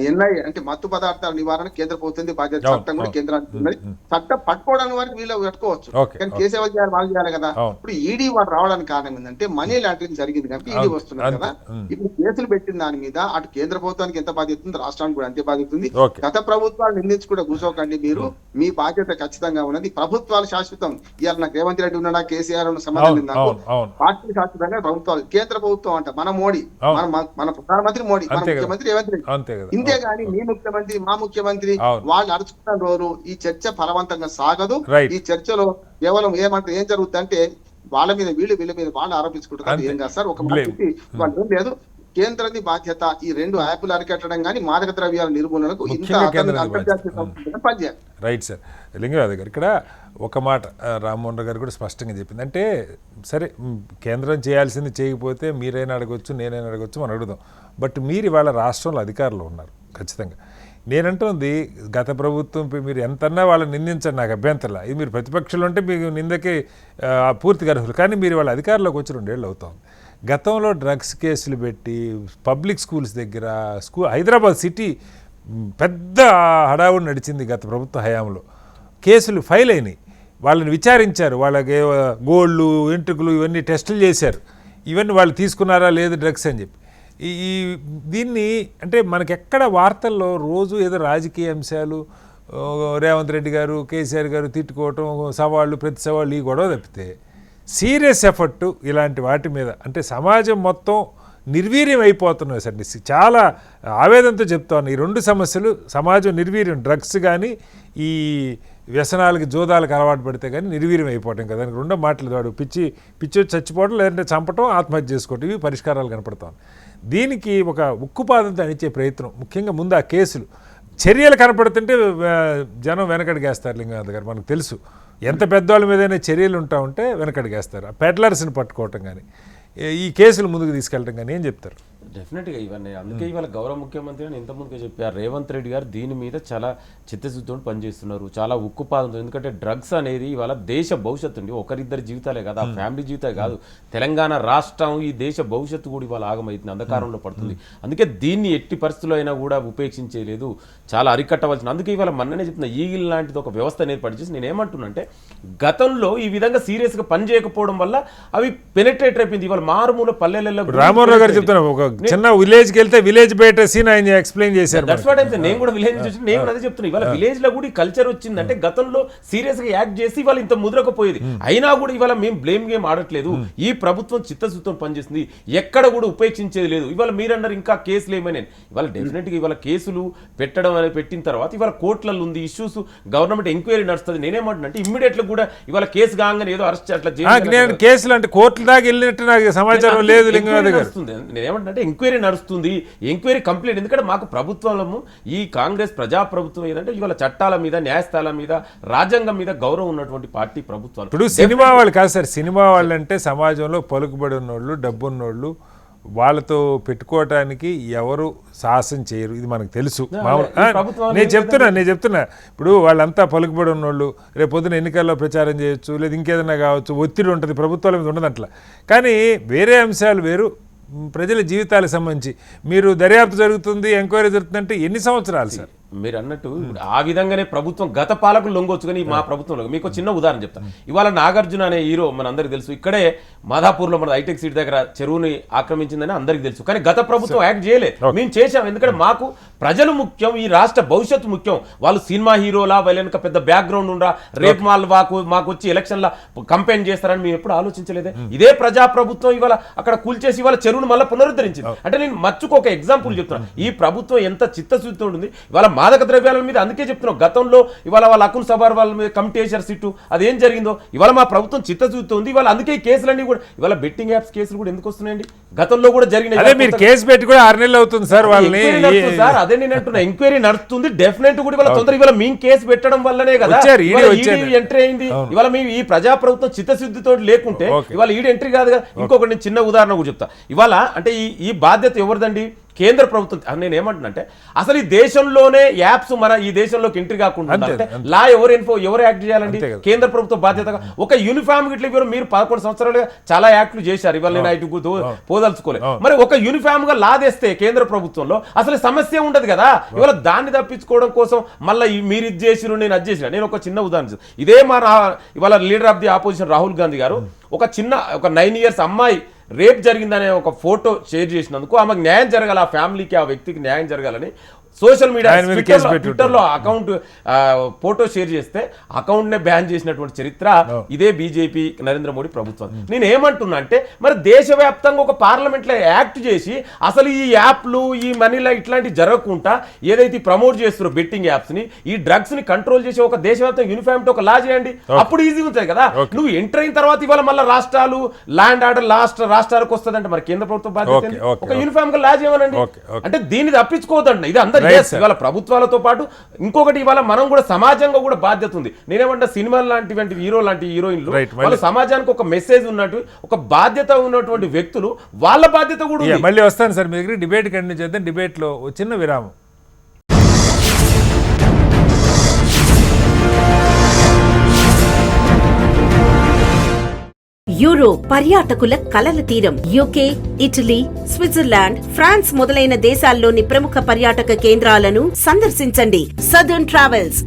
ఎన్ఐ అంటే మత్తు పదార్థాల నివారణ కేంద్ర ప్రభుత్వం బాధ్యత, చట్టం కూడా కేంద్రానికి ఉన్నది. చట్టం పట్టుకోవడానికి వారికి వీళ్ళు పెట్టుకోవచ్చు, కానీ కేసు ఎవరు చేయాలి, వాళ్ళు చేయాలి కదా. ఇప్పుడు ఈడీ వాడు రావడానికి కారణం ఏంటంటే మనీ లాండరింగ్ జరిగింది కనుక ఈడీ వస్తున్నారు కదా. ఇప్పుడు కేసులు పెట్టిన దాని మీద అటు కేంద్ర ప్రభుత్వానికి ఎంత బాధ్యత ఉంది, రాష్ట్రానికి కూడా అంతే బాధ్యత ఉంది. గత ప్రభుత్వాలు నిందించి కూడా కూర్చోకండి మీరు, మీ బాధ్యత ఖచ్చితంగా ఉన్నది. ప్రభుత్వాలు శాశ్వతం. ఇవాళ నాకు రేవంత్ రెడ్డి ఉన్నాడా, కేసీఆర్ ఉన్న సంబంధం లేదు నాకు. పార్టీ శాశ్వతంగా ప్రభుత్వాలు, కేంద్ర ప్రభుత్వం అంట మన మోడీ, మన ప్రధానమంత్రి మోడీ, మన ముఖ్యమంత్రి రేవంత్ రెడ్డి. ఇంతేగాని మీ ముఖ్యమంత్రి మా ముఖ్యమంత్రి వాళ్ళు అరుచుకున్న రోజు ఈ చర్చ ఫలవంతంగా సాగదు. ఈ చర్చలో కేవలం ఏమంటారు, ఏం జరుగుతుంది అంటే వాళ్ళ మీద వీళ్ళ మీద వాళ్ళు ఆరోపించుకుంటారు. ఏం కాదు సార్, ఒక వాళ్ళు ఏం లేదు. కేంద్రాన్ని బాధ్యత ఈ 2 యాప్లు అరికట్టడం కానీ మాదక ద్రవ్యాల నిర్మూలనకు ఇంత పనిచేయాలి. Right sir. లింగరాజు గారు ఇక్కడ ఒక మాట రామ్మోహన్ రావు గారు కూడా స్పష్టంగా చెప్పింది. అంటే సరే కేంద్రం చేయాల్సింది చేయకపోతే మీరైనా అడగవచ్చు, నేనైనా అడగవచ్చు, మనం అడుగుదాం. బట్ మీరు ఇవాళ రాష్ట్రంలో అధికారులు ఉన్నారు ఖచ్చితంగా. నేనంటుంది గత ప్రభుత్వం మీరు ఎంతన్నా వాళ్ళని నిందించండి, నాకు అభ్యంతరం. ఇది మీరు ప్రతిపక్షంలో ఉంటే మీకు నిందకి పూర్తిగా అర్హులు. కానీ మీరు వాళ్ళ అధికారంలోకి వచ్చి 2 ఏళ్ళు అవుతుంది. గతంలో డ్రగ్స్ కేసులు పెట్టి పబ్లిక్ స్కూల్స్ దగ్గర హైదరాబాద్ సిటీ పెద్ద హడావుడి నడిచింది గత ప్రభుత్వ హయాంలో. కేసులు ఫైల్ అయినాయి, వాళ్ళని విచారించారు, వాళ్ళకి గోళ్ళు వెంట్రుకలు ఇవన్నీ టెస్టులు చేశారు. ఇవన్నీ వాళ్ళు తీసుకున్నారా లేదు డ్రగ్స్ అని చెప్పి. ఈ దీన్ని అంటే మనకెక్కడ వార్తల్లో రోజు ఏదో రాజకీయ అంశాలు, రేవంత్ రెడ్డి గారు కేసీఆర్ గారు తిట్టుకోవటం, సవాళ్ళు ప్రతి సవాళ్ళు, ఈ గొడవ తప్పితే సీరియస్ ఎఫర్టు ఇలాంటి వాటి మీద అంటే సమాజం మొత్తం నిర్వీర్యం అయిపోతున్నాయి సార్. చాలా ఆవేదనతో చెప్తాను, ఈ 2 సమస్యలు సమాజం నిర్వీర్యం. డ్రగ్స్ కానీ ఈ వ్యసనాలకి జోదాలకు అలవాటు పడితే కానీ నిర్వీర్యం అయిపోవటం కదా. 2 మాటలు వాడు పిచ్చి చచ్చిపోవడం, లేదంటే చంపటం, ఆత్మహత్య చేసుకోవటం, ఇవి పరిష్కారాలు కనపడతాను. దీనికి ఒక ఉక్కుపాదంతో అణిచే ప్రయత్నం, ముఖ్యంగా ముందు ఆ కేసులు చర్యలు కనపడుతుంటే జనం వెనకడిగేస్తారు. లింగనాథ్ గారు మనకు తెలుసు, ఎంత పెద్దవాళ్ళ మీదైనా చర్యలు ఉంటే వెనకడిగేస్తారు. పెడ్లర్స్ని పట్టుకోవటం కానీ, ఈ కేసులు ముందుకు తీసుకెళ్ళటం కానీ ఏం చెప్తారు? డెఫినెట్గా ఇవన్నీ అందుకే ఇవాళ గౌరవ ముఖ్యమంత్రి అని ఇంతకుముందుగా చెప్పారు రేవంత్ రెడ్డి గారు దీని మీద చాలా చిత్తశుద్ధితో పనిచేస్తున్నారు, చాలా ఉక్కుపాదంతో. ఎందుకంటే డ్రగ్స్ అనేది ఇవాళ దేశ భవిష్యత్తు అండి, ఒకరిద్దరి జీవితాలే కాదు, ఆ ఫ్యామిలీ జీవితాలే కాదు, తెలంగాణ రాష్ట్రం ఈ దేశ భవిష్యత్తు కూడా ఇవాళ ఆగమవుతుంది, అంధకారంలో పడుతుంది. అందుకే దీన్ని ఎట్టి పరిస్థితుల్లో అయినా కూడా ఉపేక్షించేలేదు, చాలా అరికట్టవలసిన. అందుకే ఇవాళ మొన్ననే చెప్తున్నా ఈగిల్ లాంటిది ఒక వ్యవస్థ ఏర్పాటు చేసి నేను ఏమంటున్నానంటే గతంలో ఈ విధంగా సీరియస్గా పని చేయకపోవడం వల్ల అవి పెనెట్రేట్ అయిపోయింది. ఇవాళ మారుమూల పల్లెలలో రామారావు గారు చెప్తున్నా ఒక చిన్న విలేజ్కి వెళ్తే విలేజ్ బయట సీన్ ఆయన ఎక్స్ప్లెయిన్ చేశారు. దట్స్ వాట్ ఐమ్ నేను కూడా విలేజ్ నుంచి నేను అదే చెప్తున్నా. ఇవాళ విలేజ్ లో కూడా ఈ కల్చర్ వచ్చిందంటే గతంలో సీరియస్ గా యాక్ట్ చేసి ఇవాళ ఇంత ముద్రకపోయేది. అయినా కూడా ఇవాళ మేము బ్లేమ్ గేమ్ ఆడట్లేదు, ఈ ప్రభుత్వం చిత్తశుద్ధితో పనిచేస్తుంది, ఎక్కడ కూడా ఉపేక్షించేది లేదు. ఇవాళ మీరన్నారు ఇంకా కేసులు ఏమైనా, ఇవాళ డెఫినెట్ గా ఇవాళ కేసులు పెట్టడం అనేది పెట్టిన తర్వాత ఇవాళ కోర్టులలో ఉంది ఇష్యూస్, గవర్నమెంట్ ఎంక్వైరీ నడుస్తుంది. నేనేమంటున్నా అంటే ఇమ్మీడియట్ గా కూడా ఇవాళ కేసు కాగానే ఏదో అరెస్ట్ అట్లా కేసులు అంటే కోర్టుల దాకా వెళ్ళినట్టు నాకు సమాచారం లేదు. నేనేమంటే ఎంక్వైరీ నడుస్తుంది, ఎంక్వైరీ కంప్లీట్. ఎందుకంటే మాకు ప్రభుత్వంలో ఈ కాంగ్రెస్ ప్రజాప్రభుత్వం ఏంటంటే ఇవాళ చట్టాల మీద, న్యాయస్థానాల మీద, రాజ్యాంగం మీద గౌరవం ఉన్నటువంటి పార్టీ ప్రభుత్వాలు. ఇప్పుడు సినిమా వాళ్ళు కాదు సార్, సినిమా వాళ్ళు అంటే సమాజంలో పలుకుబడి ఉన్నోళ్ళు, డబ్బున్నోళ్ళు, వాళ్ళతో పెట్టుకోవటానికి ఎవరు సాహసం చేయరు, ఇది మనకు తెలుసు. నేను చెప్తున్నా ఇప్పుడు వాళ్ళంతా పలుకుబడి ఉన్నోళ్ళు రేపు పొద్దున ఎన్నికల్లో ప్రచారం చేయొచ్చు, లేదా ఇంకేదైనా కావచ్చు, ఒత్తిడి ఉంటుంది, ప్రభుత్వాల మీద ఉండదు అట్లా. కానీ వేరే అంశాలు వేరు, ప్రజల జీవితాలకు సంబంధించి మీరు దర్యాప్తు జరుగుతుంది, ఎంక్వైరీ జరుగుతుందంటే ఎన్ని సంవత్సరాలు సార్? మీరు అన్నట్టు ఆ విధంగానే ప్రభుత్వం గత పాలకులు లొంగొచ్చు, కానీ మా ప్రభుత్వంలో మీకు చిన్న ఉదాహరణ చెప్తాను. ఇవాళ నాగార్జున అనే హీరో మన అందరికి తెలుసు, ఇక్కడే మాధాపూర్లో మన హైటెక్ సిటీ దగ్గర చెరువుని ఆక్రమించిందని అందరికి తెలుసు. కానీ గత ప్రభుత్వం యాక్ట్ చేయలేదు, మేము చేసాం. ఎందుకంటే మాకు ప్రజలు ముఖ్యం, ఈ రాష్ట్ర భవిష్యత్తు ముఖ్యం. వాళ్ళు సినిమా హీరోలా వాళ్ళ పెద్ద బ్యాక్గ్రౌండ్ ఉండరా, రేపు వాళ్ళు మాకు వచ్చి ఎలక్షన్ల కంపెయిన్ చేస్తారని మేము ఎప్పుడు ఆలోచించలేదే. ఇదే ప్రజా ప్రభుత్వం ఇవాళ అక్కడ కూల్చేసి ఇవాళ చెరువును మళ్ళీ పునరుద్ధరించింది. అంటే నేను మచ్చుకు ఒక ఎగ్జాంపుల్ చెప్తున్నాను, ఈ ప్రభుత్వం ఎంత చిత్తశుద్ధితో ఉంటుంది. ఇవాళ మాదక ద్రవ్యాల మీద అందుకే చెప్తున్నాం, గతంలో ఇవాళ వాళ్ళ అకున్ సబార్ వాళ్ళ మీద కమిటీ వేశారు సిట్టు, అదేం జరిగిందో ఇవాళ మా ప్రభుత్వం చిత్తశుద్ధితో ఉంది. ఇవాళ అందుకే ఈ కేసులన్నీ కూడా ఇవాళ బెట్టింగ్ యాప్స్ కేసులు కూడా ఎందుకు వస్తున్నాయండి, గతంలో కూడా జరిగినాయి. మీరు కేసు పెట్టి కూడా 6 నెలలు అవుతుంది సార్ వాళ్ళని. సార్ అదే నేను అంటున్నా, ఎంక్వైరీ నడుస్తుంది డెఫినెట్ కూడా. ఇవాళ తొందర ఇవాళ మేము కేసు పెట్టడం వల్లనే కదా ఎంట్రీ అయింది. ఇవాళ మేము ఈ ప్రజా ప్రభుత్వం చిత్తశుద్ధితో లేకుంటే ఇవాళ ఈడు ఎంట్రీ కాదు కదా. ఇంకొకటి నేను చిన్న ఉదాహరణ కూడా చెప్తా. ఇవాళ అంటే ఈ బాధ్యత ఎవరిదండి, కేంద్ర ప్రభుత్వం. నేను ఏమంటున్నా అసలు ఈ దేశంలోనే యాప్స్ మన ఈ దేశంలోకి ఎంట్రీ కాకుండా లా ఎవరు యాక్ట్ చేయాలండి, కేంద్ర ప్రభుత్వ బాధ్యతగా. ఒక యూనిఫామ్ గిట్ల మీరు 11 సంవత్సరాలుగా చాలా యాక్ట్లు చేశారు, ఇవాళ నేను ఇటు పోదలుచుకోలేదు. మరి ఒక యూనిఫామ్ గా లా తెస్తే కేంద్ర ప్రభుత్వంలో అసలు సమస్య ఉండదు కదా. ఇవాళ దాన్ని తప్పించుకోవడం కోసం మళ్ళీ మీరు ఇది చేసిరు, నేను అది చేసిన. నేను ఒక చిన్న ఉదాహరణ, ఇదే ఇవాళ leader of the opposition Rahul Gandhi గారు ఒక 9 years అమ్మాయి రేప్ జరిగిందనే ఒక ఫోటో షేర్ చేసినందుకు ఆమెకు న్యాయం జరగాలి, ఆ ఫ్యామిలీకి, ఆ వ్యక్తికి న్యాయం జరగాలని సోషల్ మీడియా ట్విట్టర్లో అకౌంట్ ఫోటో షేర్ చేస్తే అకౌంట్ నే బ్యాన్ చేసినటువంటి చరిత్ర ఇదే బీజేపీ నరేంద్ర మోడీ ప్రభుత్వం. నేను ఏమంటున్నా అంటే మరి దేశవ్యాప్తంగా ఒక పార్లమెంట్ లో యాక్ట్ చేసి అసలు ఈ యాప్లు, ఈ మనీలా ఇట్లాంటివి జరగకుండా ఏదైతే ప్రమోట్ చేస్తారో బెట్టింగ్ యాప్స్ ని, ఈ డ్రగ్స్ ని కంట్రోల్ చేసి ఒక దేశవ్యాప్తంగా యూనిఫామ్ ఒక లా చేయండి, అప్పుడు ఈజీ ఉంటుంది కదా. నువ్వు ఎంటర్ అయిన తర్వాత ఇవాళ మళ్ళీ రాష్ట్రాలు ల్యాండ్ ఆర్డర్ రాష్ట్రాలకు వస్తుందంటే మరి కేంద్ర ప్రభుత్వం బాధ్యత ఒక యూనిఫామ్ గా లా చేయమనండి. అంటే దీన్ని తప్పించుకోవద్దండి, ఇది అందరూ ఇవాళ ప్రభుత్వాలతో పాటు ఇంకొకటి ఇవాళ మనం కూడా సమాజంగా కూడా బాధ్యత ఉంది. నేనేమంటా సినిమా లాంటి హీరో లాంటి హీరోయిన్లు వాళ్ళ సమాజానికి ఒక మెసేజ్ ఉన్నట్టు, ఒక బాధ్యత ఉన్నటువంటి వ్యక్తులు, వాళ్ళ బాధ్యత కూడా. మళ్ళీ వస్తాను సార్ మీ దగ్గర, డిబేట్ కంటిన్యూ చేద్దాం. డిబేట్ లో చిన్న విరామం. యూరోప్ పర్యాటకుల కలల తీరం. యూకే, ఇటలీ, స్విట్జర్లాండ్, ఫ్రాన్స్ మొదలైన దేశాల్లోని ప్రముఖ పర్యాటక కేంద్రాలను సందర్శించండి. Southern travels.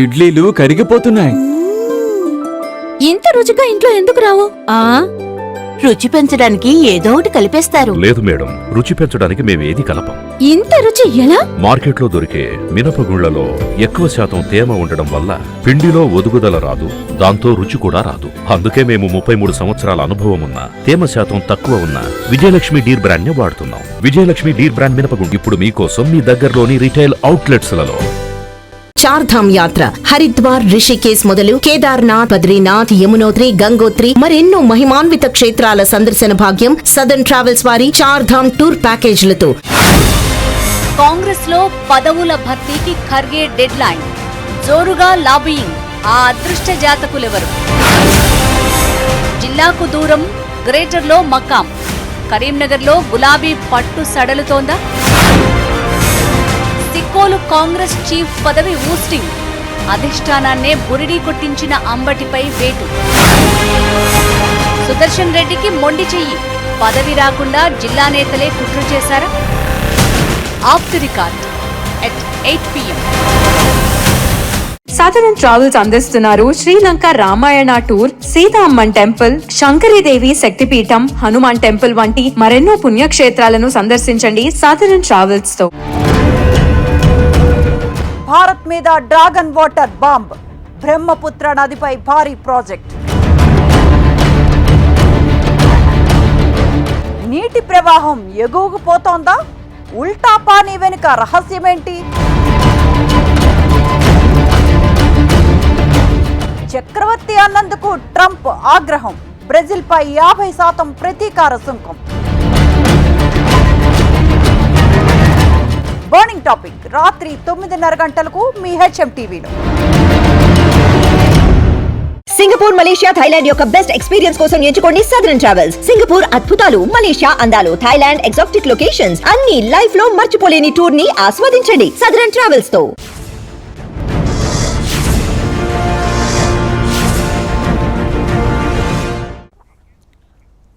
ఇడ్లీలు కరిగిపోతున్నాయి. ఇంత రుచిగా ఇంట్లో ఎందుకు రావు? రుచి పెంచడానికి ఏదో ఒకటి కలిపేస్తారు. లేదు మేడం, రుచి పెంచడానికి మేమేది కలపం. ఇంత రుచి ఎలా? మార్కెట్లో దొరికే మినపగుళ్లలో ఎక్కువ శాతం తేమ ఉండడం వల్ల పిండిలో ఒదుగుదల రాదు, దాంతో రుచి కూడా రాదు. అందుకే మేము 33 సంవత్సరాల అనుభవం ఉన్న, తేమ శాతం తక్కువ ఉన్న విజయలక్ష్మి డీర్ బ్రాండ్ ని వాడుతున్నాం. విజయలక్ష్మి డీర్ బ్రాండ్ మినపగుండు ఇప్పుడు మీకోసం మీ దగ్గరలోని రిటైల్ అవుట్లెట్స్ లలో. చార్ధామ్ యాత్ర హరిద్వార్, రిషికేశ్ మొదలు కేదార్నాథ్, బద్రీనాథ్, యమునోత్రి, గంగోత్రి మరెన్నో మహిమాన్విత క్షేత్రాల సందర్శన భాగ్యం సదర్న్ ట్రావెల్స్ వారి చార్ధామ్ టూర్ ప్యాకేజీలతో. కాంగ్రెస్ లో పదవుల భర్తీకి ఖర్గే డెడ్ లైన్. జోరుగా లాబియింగ్. ఆ అదృష్ట జాతకులెవరు? జిల్లాకు దూరం గ్రేటర్లో మకాం. కరీంనగర్లో గులాబీ పట్టు సడలుతోందా? సిక్కోలు కాంగ్రెస్ చీఫ్ పదవి ఊస్టింగ్, అధిష్టానాన్నే బురిడీ కొట్టించిన అంబటిపై వేటు. సుదర్శన్ రెడ్డికి మొండి చెయ్యి, పదవి రాకుండా జిల్లా నేతలే కుట్ర చేశారా? Off the record at 8 PM. సాధారణ ట్రావెల్స్ అందిస్తున్నారు Sri Lanka Ramayana tour, Sita Amman temple, Shankaridevi Shaktipeetham, Hanuman temple వంటి మరెన్నో పుణ్యక్షేత్రాలను సందర్శించండి సాధారణ ట్రావెల్స్ తో. భారత్ మీద డ్రాగన్ వాటర్ బాంబ్, బ్రహ్మపుత్ర నదిపై భారీ ప్రాజెక్ట్. నీటి ప్రవాహం ఎగువకు పోతోందా? ఉల్టా పానీ వెనుక రహస్యమేంటి? చక్రవర్తి అన్నందుకు ట్రంప్ ఆగ్రహం, బ్రెజిల్పై 50% ప్రతీకార సుంకం. బర్నింగ్ టాపిక్ రాత్రి 9:30 గంటలకు మీ హెచ్ఎం టీవీలో. సింగపూర్, మలేషియా, థాయిలాండ్ యొక్క బెస్ట్ ఎక్స్పీరియన్స్ కోసం ఎంచుకోండి సదరన్ ట్రావెల్స్. సింగపూర్ అద్భుతాలు, మలేషియా అందాలు, థాయిలాండ్ ఎగ్జాటిక్ లొకేషన్స్ అన్ని లైఫ్ లో మర్చిపోలేని టూర్ ని ఆస్వాదించండి సదరన్ ట్రావెల్స్ తో.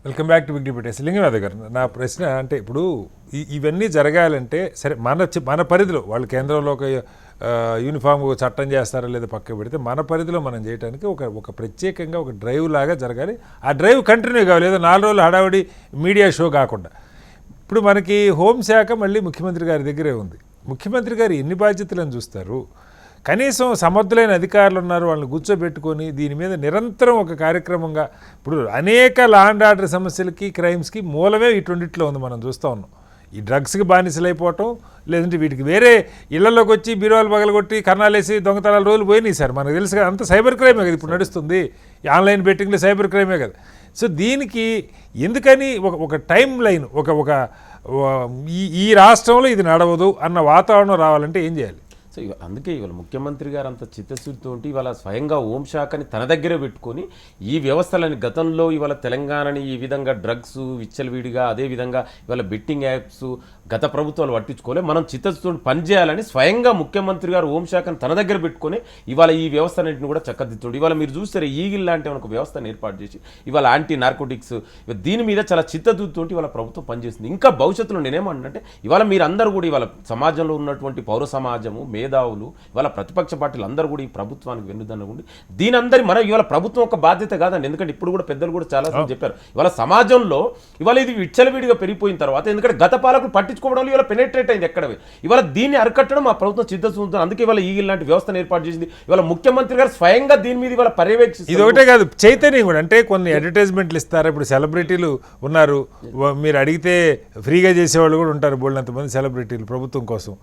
Welcome back to big debate. Linganath garu, నా ప్రశ్న అంటే ఇప్పుడు ఇవన్నీ జరగాలంటే సరే మన పరిధిలో వాళ్ళు కేంద్రంలో ఒక యూనిఫామ్ చట్టం చేస్తారా లేదా పక్క పెడితే మన పరిధిలో మనం చేయడానికి ఒక ప్రత్యేకంగా ఒక డ్రైవ్ లాగా జరగాలి. ఆ డ్రైవ్ కంటిన్యూ కావాలి, ఏదో 4 రోజులు హడావుడి మీడియా షో కాకుండా. ఇప్పుడు మనకి హోంశాఖ మళ్ళీ ముఖ్యమంత్రి గారి దగ్గరే ఉంది. ముఖ్యమంత్రి గారు ఎన్ని బాధ్యతలను చూస్తారు? కనీసం సమర్థులైన అధికారులు ఉన్నారు, వాళ్ళని కూర్చోబెట్టుకొని దీని మీద నిరంతరం ఒక కార్యక్రమంగా. ఇప్పుడు అనేక లా అండ్ ఆర్డర్ సమస్యలకి, క్రైమ్స్కి మూలమే వీటిలో ఉంది. మనం చూస్తూ ఉన్నాం ఈ డ్రగ్స్కి బానిసలైపోవటం, లేదంటే వీటికి వేరే ఇళ్లలోకి వచ్చి బీరువాలు పగలగొట్టి కర్ణాలేసి దొంగతనాల రోజులు పోయినాయి సార్. మనకు తెలుసు కదా, అంత సైబర్ క్రైమే కదా ఇప్పుడు నడుస్తుంది. ఈ ఆన్లైన్ బెట్టింగ్లో సైబర్ క్రైమే కదా. సో దీనికి ఎందుకని ఒక టైం లైన్, ఈ రాష్ట్రంలో ఇది నడవదు అన్న వాతావరణం రావాలంటే ఏం చేయాలి? సో అందుకే ఇవాళ ముఖ్యమంత్రి గారు అంత చిత్తశుద్ధితో ఇవాళ స్వయంగా హోంశాఖని తన దగ్గరే పెట్టుకొని ఈ వ్యవస్థలని గతంలో ఇవాళ తెలంగాణని ఈ విధంగా డ్రగ్స్ విచ్చలవిడిగా, అదేవిధంగా ఇవాళ బెట్టింగ్ యాప్స్ గత ప్రభుత్వాలు పట్టించుకోలే, మనం చిత్తశుద్ధితో పనిచేయాలని స్వయంగా ముఖ్యమంత్రి గారు హోంశాఖని తన దగ్గర పెట్టుకొని ఇవాళ ఈ వ్యవస్థన్నింటిని కూడా చక్కదిద్దుడు. ఇవాళ మీరు చూస్తే ఈగిల్ లాంటి ఒక వ్యవస్థను ఏర్పాటు చేసి ఇవాళ యాంటీ నార్కోటిక్స్ దీని మీద చాలా చిత్తశుద్ధితో ఇవాళ ప్రభుత్వం పనిచేస్తుంది. ఇంకా భవిష్యత్తులో నేనేమంటే ఇవాళ మీరందరూ కూడా ఇవాళ సమాజంలో ఉన్నటువంటి పౌర సమాజము, మేధావులు, ఇవాళ ప్రతిపక్ష పార్టీలు అందరూ కూడా ఈ ప్రభుత్వానికి వెన్నుదన్నుకుండి దీని అందరి మన ఇవాళ ప్రభుత్వం ఒక బాధ్యత కాదండి. ఎందుకంటే ఇప్పుడు కూడా పెద్దలు కూడా చాలా చెప్పారు, ఇవాళ సమాజంలో ఇవాళ ఇది విచ్చలవిడిగా పెరిగిపోయిన తర్వాత ఎందుకంటే గత పాలకులు పట్టించుకోవడం ఇవాళ పెనెట్రేట్ అయింది ఎక్కడ. ఇవాళ దీన్ని అరికట్టడం మా ప్రభుత్వం చిత్తశుద్ధితో, అందుకే ఇవాళ ఈ లాంటి వ్యవస్థను ఏర్పాటు చేసింది. ఇవాళ ముఖ్యమంత్రి గారు స్వయంగా దీని మీద ఇవాళ పర్యవేక్షిస్తారు. ఇది ఒకటే కాదు, చైతన్యం కూడా. అంటే కొన్ని అడ్వర్టైజ్మెంట్లు ఇస్తారు. ఇప్పుడు సెలబ్రిటీలు ఉన్నారు, మీరు అడిగితే ఫ్రీగా చేసేవాళ్ళు కూడా ఉంటారు బోల్డంతమంది సెలబ్రిటీలు ప్రభుత్వం కోసం.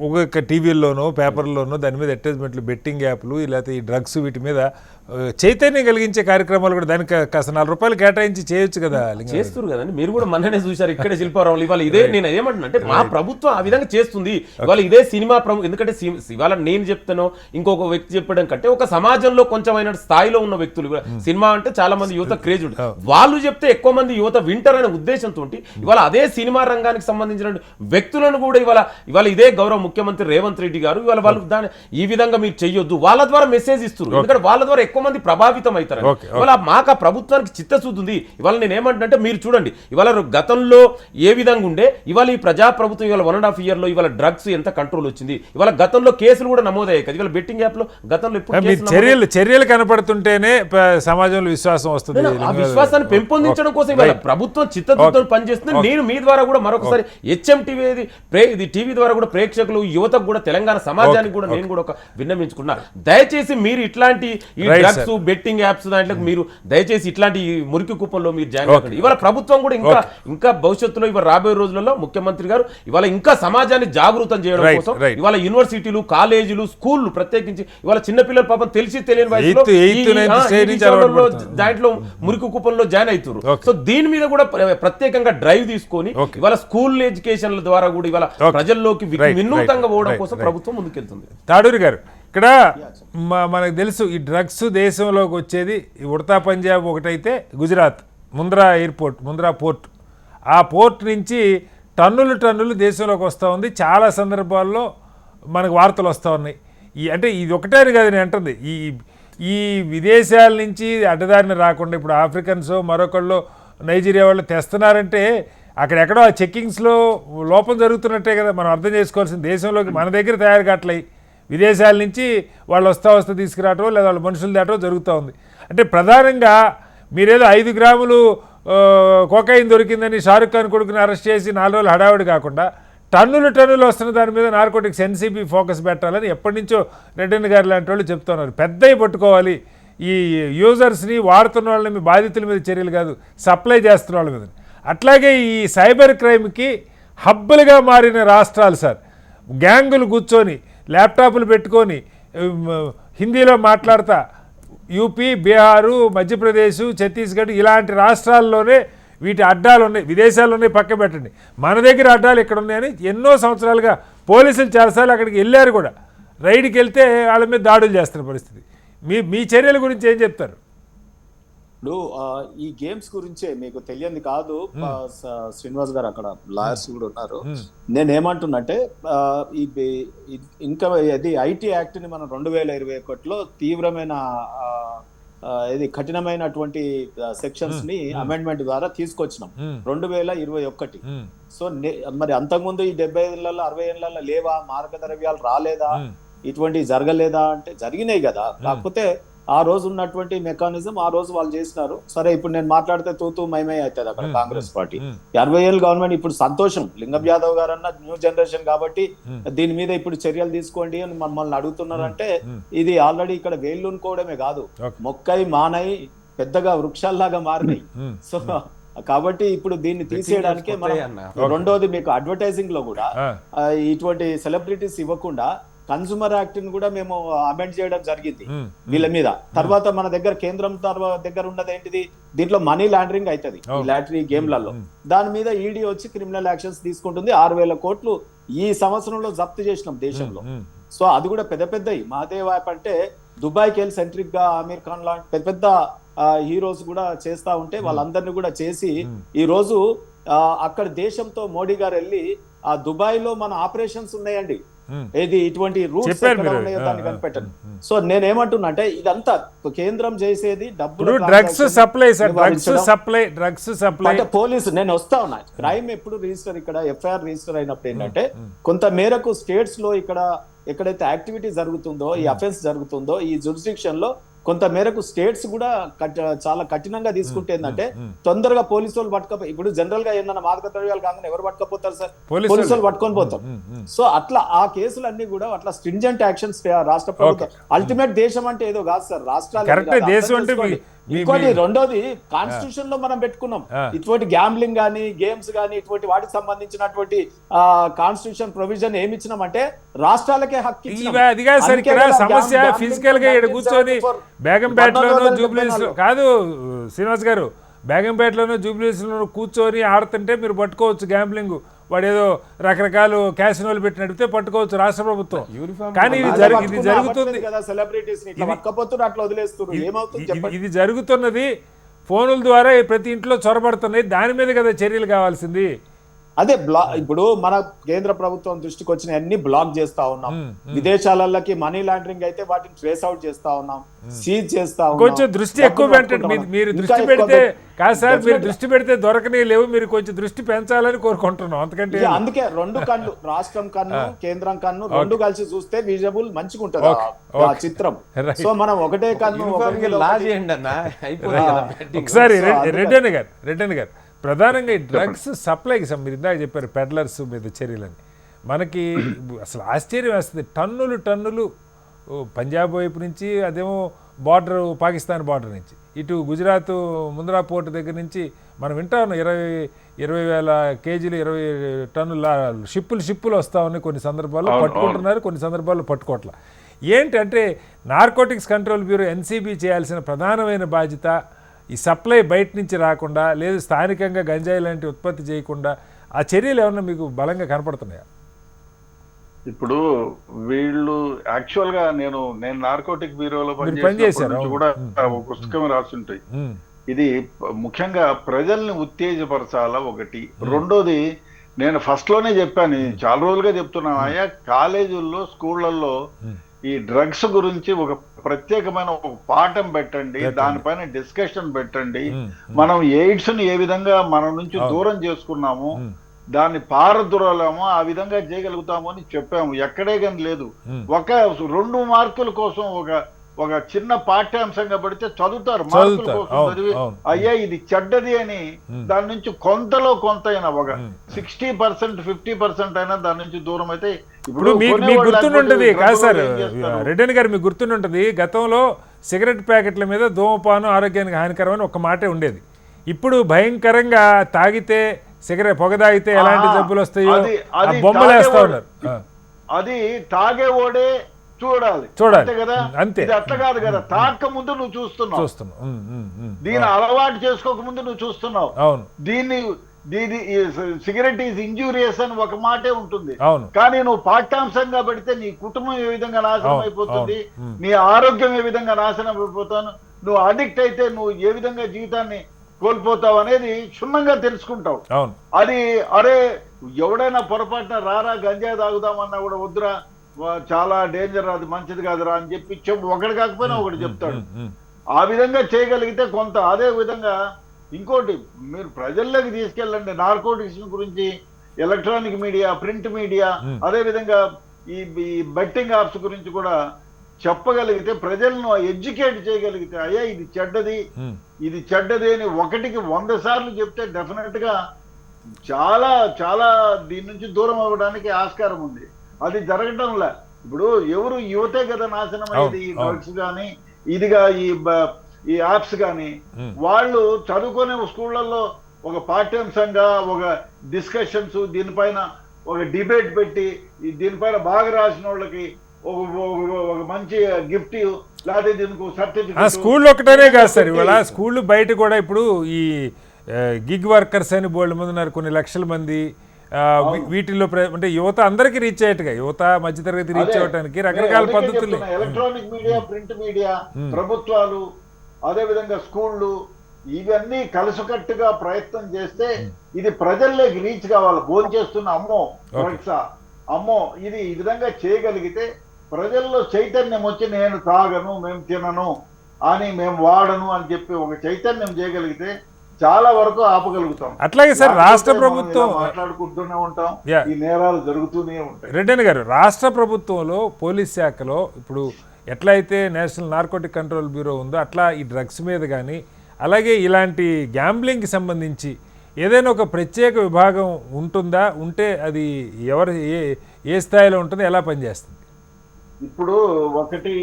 ఒక్కొక్క టీవీల్లోనో పేపర్లోనో దాని మీద అడ్వర్టైజ్మెంట్లు, బెట్టింగ్ యాప్లు, లేకపోతే ఈ డ్రగ్స్ వీటి మీద చైతన్యం కలిగించే కార్యక్రమాలు కూడా దానికి కాస్త 4 రూపాయలు కేటాయించి చేయొచ్చు కదా. చేస్తారు కదండి, మీరు కూడా మొన్ననే చూశారు ఇక్కడే శిల్పారావులు. ఇవాళ ఇదే నేను ఏమంటున్నా అంటే మా ప్రభుత్వం ఆ విధంగా చేస్తుంది. ఇవాళ ఇదే సినిమా ఎందుకంటే ఇవాళ నేను చెప్తాను ఇంకొక వ్యక్తి చెప్పడం కంటే ఒక సమాజంలో కొంచెం స్థాయిలో ఉన్న వ్యక్తులు, సినిమా అంటే చాలా మంది యువత క్రేజ్ ఉంటుంది, వాళ్ళు చెప్తే ఎక్కువ మంది యువత వింటారనే ఉద్దేశంతో ఇవాళ అదే సినిమా రంగానికి సంబంధించిన వ్యక్తులను కూడా ఇవాళ ఇదే గౌరవ ముఖ్యమంత్రి రేవంత్ రెడ్డి గారు ఇవాళ వాళ్ళు దాన్ని ఈ విధంగా మీరు చెయ్యొద్దు వాళ్ళ ద్వారా మెసేజ్ ఇస్తున్నారు. ఎందుకంటే వాళ్ళ ద్వారా ఎక్కువ మంది ప్రభావితం అవుతారు. ఇవాళ మాకు ప్రభుత్వానికి చిత్తశుద్ధి ఉంది. ఇవాళ నేను ఏమంటున్నా మీరు చూడండి, ఇవాళ గతంలో ఏ విధంగా ఉండే, ఇవాళ ఈ ప్రజా ప్రభుత్వం ఇవాళ 1.5 year లో ఇవాళ డ్రగ్స్ ఎంత కంట్రోల్ వచ్చింది. ఇవాళ గతంలో కేసులు కూడా నమోదయ్యాయి కదా. ఇవాళ బెట్టింగ్ యాప్ లో గతంలో చర్యలు కనపడుతుంటేనే సమాజంలో విశ్వాసం వస్తుంది. ఆ విశ్వాసాన్ని పెంపొందించడం కోసం ఇవాళ ప్రభుత్వం చిత్తశుద్ధితో పనిచేస్తుంది. నేను మీ ద్వారా కూడా మరొకసారి హెచ్ఎం టీవీ ద్వారా కూడా ప్రేక్షకులు, యువతకు కూడా, తెలంగాణ సమాజానికి కూడా నేను కూడా ఒక విన్నవించుకున్నా, దయచేసి మీరు ఇట్లాంటి ఈ డ్రగ్స్ బెట్టింగ్ యాప్స్ దాంట్లో మీరు దయచేసి ఇట్లాంటి మురికి కుప్పంలో మీరు జాయిన్ అవ్వండి. ఇవాళ ప్రభుత్వం కూడా ఇంకా భవిష్యత్తులో ఇవాళ రాబోయే రోజులలో ముఖ్యమంత్రి గారు ఇవాళ ఇంకా సమాజాన్ని జాగృతం చేయడం కోసం ఇవాళ యూనివర్సిటీలు, కాలేజీలు, స్కూళ్లు ప్రత్యేకించి ఇవాళ చిన్నపిల్లలు పాపం తెలిసి తెలియని వయసులో దాంట్లో మురికి కుప్పంలో జాయిన్ అవుతారు. సో దీని మీద కూడా ప్రత్యేకంగా డ్రైవ్ తీసుకొని ఇవాళ స్కూల్ ఎడ్యుకేషన్ల ద్వారా కూడా ఇవాళ ప్రజల్లోకి వినూతంగా పోవడం కోసం ప్రభుత్వం ముందుకెళ్తుంది. తాడూరి గారు, ఇక్కడ మనకు తెలుసు ఈ డ్రగ్స్ దేశంలోకి వచ్చేది ఉడతా పంజాబ్ ఒకటైతే గుజరాత్ ముంద్రా పోర్ట్, ఆ పోర్ట్ నుంచి టన్నులు దేశంలోకి వస్తూ ఉంది. చాలా సందర్భాల్లో మనకు వార్తలు వస్తూ ఉన్నాయి. అంటే ఇది ఒకటే కాదు నేను అంటుంది, ఈ విదేశాల నుంచి అడ్డదారిని రాకుండా ఇప్పుడు ఆఫ్రికన్స్ మరొకళ్ళు నైజీరియా వాళ్ళు తెస్తున్నారంటే అక్కడెక్కడో ఆ చెక్కింగ్స్లో లోపం జరుగుతున్నట్టే కదా మనం అర్థం చేసుకోవాల్సింది. దేశంలోకి మన దగ్గర తయారు కావట్లయి, విదేశాల నుంచి వాళ్ళు వస్తా తీసుకురావటం లేదా వాళ్ళ మనుషులు దాటో జరుగుతూ ఉంది. అంటే ప్రధానంగా మీరేదో 5 గ్రాములు కోకాయిన్ దొరికిందని షారుఖ్ ఖాన్ కొడుకుని అరెస్ట్ చేసి 4 రోజులు హడావుడి కాకుండా టన్నులు వస్తున్న దాని మీద నార్కోటిక్స్ ఎన్సీబీ ఫోకస్ పెట్టాలని ఎప్పటి నుంచో రెడ్డన్న గారు లాంటి వాళ్ళు చెప్తున్నారు. పెద్దవి పట్టుకోవాలి, ఈ యూజర్స్ని వాడుతున్న వాళ్ళని మీ బాధితుల మీద చర్యలు కాదు, సప్లై చేస్తున్న వాళ్ళ మీద. అట్లాగే ఈ సైబర్ క్రైమ్కి హబ్బులుగా మారిన రాష్ట్రాలు సార్, గ్యాంగులు కూర్చొని ల్యాప్టాప్లు పెట్టుకొని హిందీలో మాట్లాడతా యూపీ, బీహారు, మధ్యప్రదేశ్, ఛత్తీస్గఢ్ ఇలాంటి రాష్ట్రాల్లోనే వీటి అడ్డాలు ఉన్నాయి. విదేశాల్లో ఉన్నాయి పక్క పెట్టండి, మన దగ్గర అడ్డాలు ఇక్కడ ఉన్నాయని ఎన్నో సంవత్సరాలుగా పోలీసులు చాలాసార్లు అక్కడికి వెళ్ళారు కూడా. రైడ్కి వెళ్తే వాళ్ళ మీద దాడులు చేస్తున్న పరిస్థితి. మీ చర్యల గురించి ఏం చెప్తారు? ఇప్పుడు ఈ గేమ్స్ గురించే మీకు తెలియంది కాదు, శ్రీనివాస్ గారు అక్కడ లాయర్స్ కూడా ఉన్నారు. నేనేమంటున్నంటే ఇంకా ఇది ఐటీ యాక్ట్ ని మనం 2021లో తీవ్రమైన కఠినమైనటువంటి సెక్షన్స్ ని అమెండ్మెంట్ ద్వారా తీసుకొచ్చినాం 2021. సో మరి అంతకుముందు ఈ 70 ఏళ్లలో 60 ఏళ్లలో లేవా, మారక ద్రవ్యాలు రాలేదా, ఇటువంటివి జరగలేదా అంటే జరిగినాయి కదా. కాకపోతే ఆ రోజు ఉన్నటువంటి మెకానిజం ఆ రోజు వాళ్ళు చేసినారు. సరే ఇప్పుడు నేను మాట్లాడితే తూతూ మైమై అవుతుంది అక్కడ కాంగ్రెస్ పార్టీ. 60 ఏళ్ళు గవర్నమెంట్ ఇప్పుడు సంతోషం, లింగం యాదవ్ గారు అన్న న్యూ జనరేషన్ కాబట్టి దీని మీద ఇప్పుడు చర్యలు తీసుకోండి అని మమ్మల్ని అడుగుతున్నారంటే ఇది ఆల్రెడీ ఇక్కడ వేళ్ళునుకోవడమే కాదు, మొక్కై మానై పెద్దగా వృక్షాల్లాగా మారినాయి. సో కాబట్టి ఇప్పుడు దీన్ని తీసేయడానికే మనం రెండోది మీకు అడ్వర్టైజింగ్ లో కూడా ఇటువంటి సెలబ్రిటీస్ ఇవ్వకుండా కన్సూమర్ యాక్ట్ ని కూడా మేము అమెండ్ చేయడం జరిగింది వీళ్ళ మీద. తర్వాత మన దగ్గర కేంద్రం దగ్గర ఉన్నది ఏంటిది, దీంట్లో మనీ లాండరింగ్ అవుతుంది ఈ లాటరీ గేమ్లలో. దాని మీద ఈడీ వచ్చి క్రిమినల్ యాక్షన్స్ తీసుకుంటుంది. 6,000 కోట్లు ఈ సంవత్సరంలో జప్తు చేసినాం దేశంలో. సో అది కూడా పెద్దవి. మహాదేవ్ యాప్ అంటే దుబాయ్కి వెళ్ళి సెంట్రిక్ గా ఆమీర్ ఖాన్ లాంటి పెద్ద హీరోస్ కూడా చేస్తా ఉంటే వాళ్ళందరినీ కూడా చేసి ఈ రోజు అక్కడ దేశంతో మోడీ గారు వెళ్ళి ఆ దుబాయ్ లో మన ఆపరేషన్స్ ఉన్నాయండి, ఏది ఇటువంటి రూట్స్ ఉన్నాయో దాన్ని కనిపెట్టండి. సో నేనేమంటున్నా అంటే ఇదంతా కేంద్రం చేసేది డబ్బులు, డ్రగ్స్ సప్లై అంటే పోలీసు. నేను వస్తా ఉన్నా, క్రైమ్ ఎప్పుడు రిజిస్టర్ ఇక్కడ ఎఫ్ఐఆర్ రిజిస్టర్ అయినప్పుడు ఏంటంటే కొంత మేరకు స్టేట్స్ లో ఇక్కడ ఎక్కడైతే యాక్టివిటీ జరుగుతుందో, ఈ అఫెన్స్ జరుగుతుందో ఈ జురిస్డిక్షన్ లో కొంత మేరకు స్టేట్స్ కూడా చాలా కఠినంగా తీసుకుంటే ఏంటంటే తొందరగా పోలీసు వాళ్ళు ఇప్పుడు జనరల్ గా ఏమన్నా మాదక ద్రవ్యాలు కాగానే ఎవరు పట్టుకపోతారు సార్, పోలీసు వాళ్ళు పట్టుకొని పోతారు. సో అట్లా ఆ కేసులన్నీ కూడా అట్లా స్ట్రింజెంట్ యాక్షన్స్ రాష్ట్ర ప్రభుత్వం. అల్టిమేట్ దేశం అంటే ఏదో కాదు సార్, రాష్ట్రాలు. ఇంకోటి రెండోది కాన్స్టిట్యూషన్ లో మనం పెట్టుకున్నాం ఇటువంటి గ్యాంబ్లింగ్ గానీ గేమ్స్ గానీ ఇటువంటి వాటికి సంబంధించినటువంటి కాన్స్టిట్యూషన్ ప్రొవిజన్ ఏమి ఇచ్చినామంటే రాష్ట్రాలకే హక్కు. సమస్య ఫిజికల్ గా కూర్చొని బేగంపేటలోనూ జూబ్లీస్ కాదు శ్రీనివాస్ గారు, బేగంపేటలోనూ జూబ్లీస్ లోనూ కూర్చొని ఆడుతుంటే మీరు పట్టుకోవచ్చు గ్యాంబ్లింగ్. వాడు ఏదో రకరకాల క్యాసినోలు పెట్టి నడిపితే పట్టుకోవచ్చు రాష్ట్ర ప్రభుత్వం. కానీ ఇది జరుగుతున్నది ఫోనుల ద్వారా ప్రతి ఇంట్లో చొరబడుతున్నాయి, దాని మీద కదా చర్యలు కావాల్సింది. అదే ఇప్పుడు మన కేంద్ర ప్రభుత్వం దృష్టికి వచ్చిన అన్ని బ్లాక్ చేస్తా ఉన్నాం. విదేశాలకి మనీ లాండరింగ్ అయితే వాటిని ట్రేస్ అవుట్ చేస్తా ఉన్నాం, సీజ్ చేస్తా ఉన్నాం. కొంచెం దృష్టి ఎక్కువ పెట్టండి, మీరు దృష్టి పెడితే కాదు సార్, మీరు దృష్టి పెడితే దొరకనే లేవు, మీరు కొంచెం దృష్టి పెంచాలని కోరుకుంటున్నాం. అందుకంటే అందుకే 2 కళ్ళు, రాష్ట్రం కన్ను కేంద్రం కన్ను 2 కలిసి చూస్తే విజబుల్ మంచిగా ఉంటుంది ఆ చిత్రం. సో మనం ఒకటే కన్ను ఒకసారి రెడ్డన్న గారు ప్రధానంగా ఈ డ్రగ్స్ సప్లైకి మీరు ఇందాక చెప్పారు పెడ్లర్స్ మీద చర్యలని, మనకి అసలు ఆశ్చర్యం వేస్తుంది. టన్నులు పంజాబ్ వైపు నుంచి, అదేమో బార్డర్ పాకిస్తాన్ బార్డర్ నుంచి, ఇటు గుజరాత్ ముంద్రా పోర్టు దగ్గర నుంచి మనం వింటా ఉన్నాం 20,000 కేజీలు 20 టన్నుల షిప్పులు వస్తూ ఉన్నాయి. కొన్ని సందర్భాల్లో పట్టుకుంటున్నారు, కొన్ని సందర్భాల్లో పట్టుకోవట్లా. ఏంటంటే నార్కోటిక్స్ కంట్రోల్ బ్యూరో ఎన్సీబీ చేయాల్సిన ప్రధానమైన బాధ్యత ఈ సప్లై బయట నుంచి రాకుండా, లేదు స్థానికంగా గంజాయి లాంటి ఉత్పత్తి చేయకుండా ఆ చర్యలు ఏమన్నా మీకు బలంగా కనపడుతున్నాయా? ఇప్పుడు వీళ్ళు యాక్చువల్ గా నేను నార్కోటిక్ బ్యూరోలో పనిచేశారు కూడా పుస్తకం రాస్తుంటాయి. ఇది ముఖ్యంగా ప్రజల్ని ఉత్తేజపరచాల ఒకటి. రెండోది, నేను ఫస్ట్ లోనే చెప్పాను, చాలా రోజులుగా చెప్తున్నాను, అయ్యా కాలేజీల్లో స్కూళ్ళల్లో ఈ డ్రగ్స్ గురించి ఒక ప్రత్యేకమైన ఒక పాఠం పెట్టండి, దానిపైన డిస్కషన్ పెట్టండి. మనం ఎయిడ్స్ ని ఏ విధంగా మన నుంచి దూరం చేసుకున్నాము, దాన్ని పారద్రోలామో ఆ విధంగా చేయగలుగుతాము అని చెప్పాము. ఎక్కడే కానీ లేదు. ఒక 2 మార్కుల కోసం ఒక చిన్న పాఠ్యాంశంగా పడితే చదువుతారు, మార్కుల కోసం చదివి అయ్యా ఇది చెడ్డది అని దాని నుంచి కొంతలో కొంత అయినా ఒక 60% 50% అయినా దాని నుంచి దూరం అయితే. ఇప్పుడు మీకు గుర్తుంటుంది కాదు సార్ రెడ్డి గారు, మీకు గుర్తుంటుంది గతంలో సిగరెట్ ప్యాకెట్ల మీద ధూమపానం ఆరోగ్యానికి హానికరమని ఒక మాటే ఉండేది. ఇప్పుడు భయంకరంగా తాగితే సిగరెట్ పొగ తాగితే ఎలాంటి జబ్బులు వస్తాయో బొమ్మలు వేస్తా ఉన్నారు. అది తాగేవాడే చూడాలి అంతే కదా, అంతే. ఇది అట్లా కాదు కదా, తాక ముందు నువ్వు చూస్తున్నావు, దీని అలవాటు చేసుకోక ముందు నువ్వు చూస్తున్నావు. అవును, దీన్ని సిగరెట్ ఈజ్ ఇంజూరియస్ అని ఒక మాటే ఉంటుంది. కానీ నువ్వు పాఠ్యాంశంగా పెడితే నీ కుటుంబం ఏ విధంగా నాశనం అయిపోతుంది, నీ ఆరోగ్యం ఏ విధంగా నాశనం అయిపోతాను, నువ్వు అడిక్ట్ అయితే నువ్వు ఏ విధంగా జీవితాన్ని కోల్పోతావు అనేది క్షుణ్ణంగా తెలుసుకుంటావు. అది అరే ఎవడైనా పొరపాటున రారా గంజా తాగుదామన్నా కూడా వద్దురా, చాలా డేంజర్, అది మంచిది కాదురా అని చెప్పి ఒకటి కాకపోయినా ఒకటి చెప్తాడు. ఆ విధంగా చేయగలిగితే కొంత. అదే విధంగా ఇంకోటి మీరు ప్రజల్లోకి తీసుకెళ్ళండి నార్కోటిక్స్ గురించి, ఎలక్ట్రానిక్ మీడియా, ప్రింట్ మీడియా, అదే విధంగా ఈ బెట్టింగ్ యాప్స్ గురించి కూడా చెప్పగలిగితే, ప్రజలను ఎడ్యుకేట్ చేయగలిగితే, అయ్యా ఇది చెడ్డది, ఇది చెడ్డది అని 1కి 100 సార్లు చెప్తే డెఫినెట్ గా చాలా చాలా దీని నుంచి దూరం అవ్వడానికి ఆస్కారం ఉంది. అది జరగటంలే. ఇప్పుడు ఎవరు యువతే కదా నాశనం అయ్యేది, ఈ డ్రగ్స్ కానీ ఇదిగా ఈ యాప్స్ కానీ. వాళ్ళు చదువుకునే స్కూళ్ళల్లో ఒక పాఠ్యాంశంగా ఒక డిస్కషన్స్, దీనిపైన ఒక డిబేట్ పెట్టి దీనిపైన బాగా రాసిన వాళ్ళకి ఒక మంచి గిఫ్ట్, లేకపోతే దీనికి సర్టిఫికేట్. స్కూల్లో ఒకటనే కాదు సార్, ఇవాళ స్కూళ్ళు బయట కూడా ఇప్పుడు ఈ గిగ్ వర్కర్స్ అని బోల్డ్ మంది ఉన్నారు, కొన్ని లక్షల మంది. వీటిల్లో అంటే యువత అందరికి రీచ్ అయ్యేట్టుగా, యువత మధ్యతరగతి రీచ్ అవ్వడానికి రకరకాల పద్ధతులు. ఎలక్ట్రానిక్ మీడియా, ప్రింట్ మీడియా, ప్రభుత్వాలు, అదే విధంగా స్కూళ్ళు, ఇవన్నీ కలిసికట్టుగా ప్రయత్నం చేస్తే ఇది ప్రజల్లోకి రీచ్ కావాలి. భోంచేస్తున్న అమ్మో డ్రగ్సా, అమ్మో ఇది ఈ విధంగా చేయగలిగితే ప్రజల్లో చైతన్యం వచ్చి నేను తాగను, మేము తినను అని, మేము వాడను అని చెప్పి ఒక చైతన్యం చేయగలిగితే చాలా వరకు ఆపగలుగుతాం. అట్లాగే సార్ రాష్ట్ర ప్రభుత్వం మాట్లాడుకుంటూనే ఉంటాం, ఈ నేరాలు జరుగుతూనే ఉంటాయి. రెడ్డి గారు, రాష్ట్ర ప్రభుత్వంలో పోలీస్ శాఖలో ఇప్పుడు ఎట్లయితే నేషనల్ నార్కోటిక్ కంట్రోల్ బ్యూరో ఉందో అట్లా ఈ డ్రగ్స్ మీద కానీ, అలాగే ఇలాంటి గ్యాంబ్లింగ్కి సంబంధించి ఏదైనా ఒక ప్రత్యేక విభాగం ఉంటుందా? ఉంటే అది ఎవరు ఏ స్థాయిలో ఉంటుంది, ఎలా పనిచేస్తుంది? ఇప్పుడు ఒకటి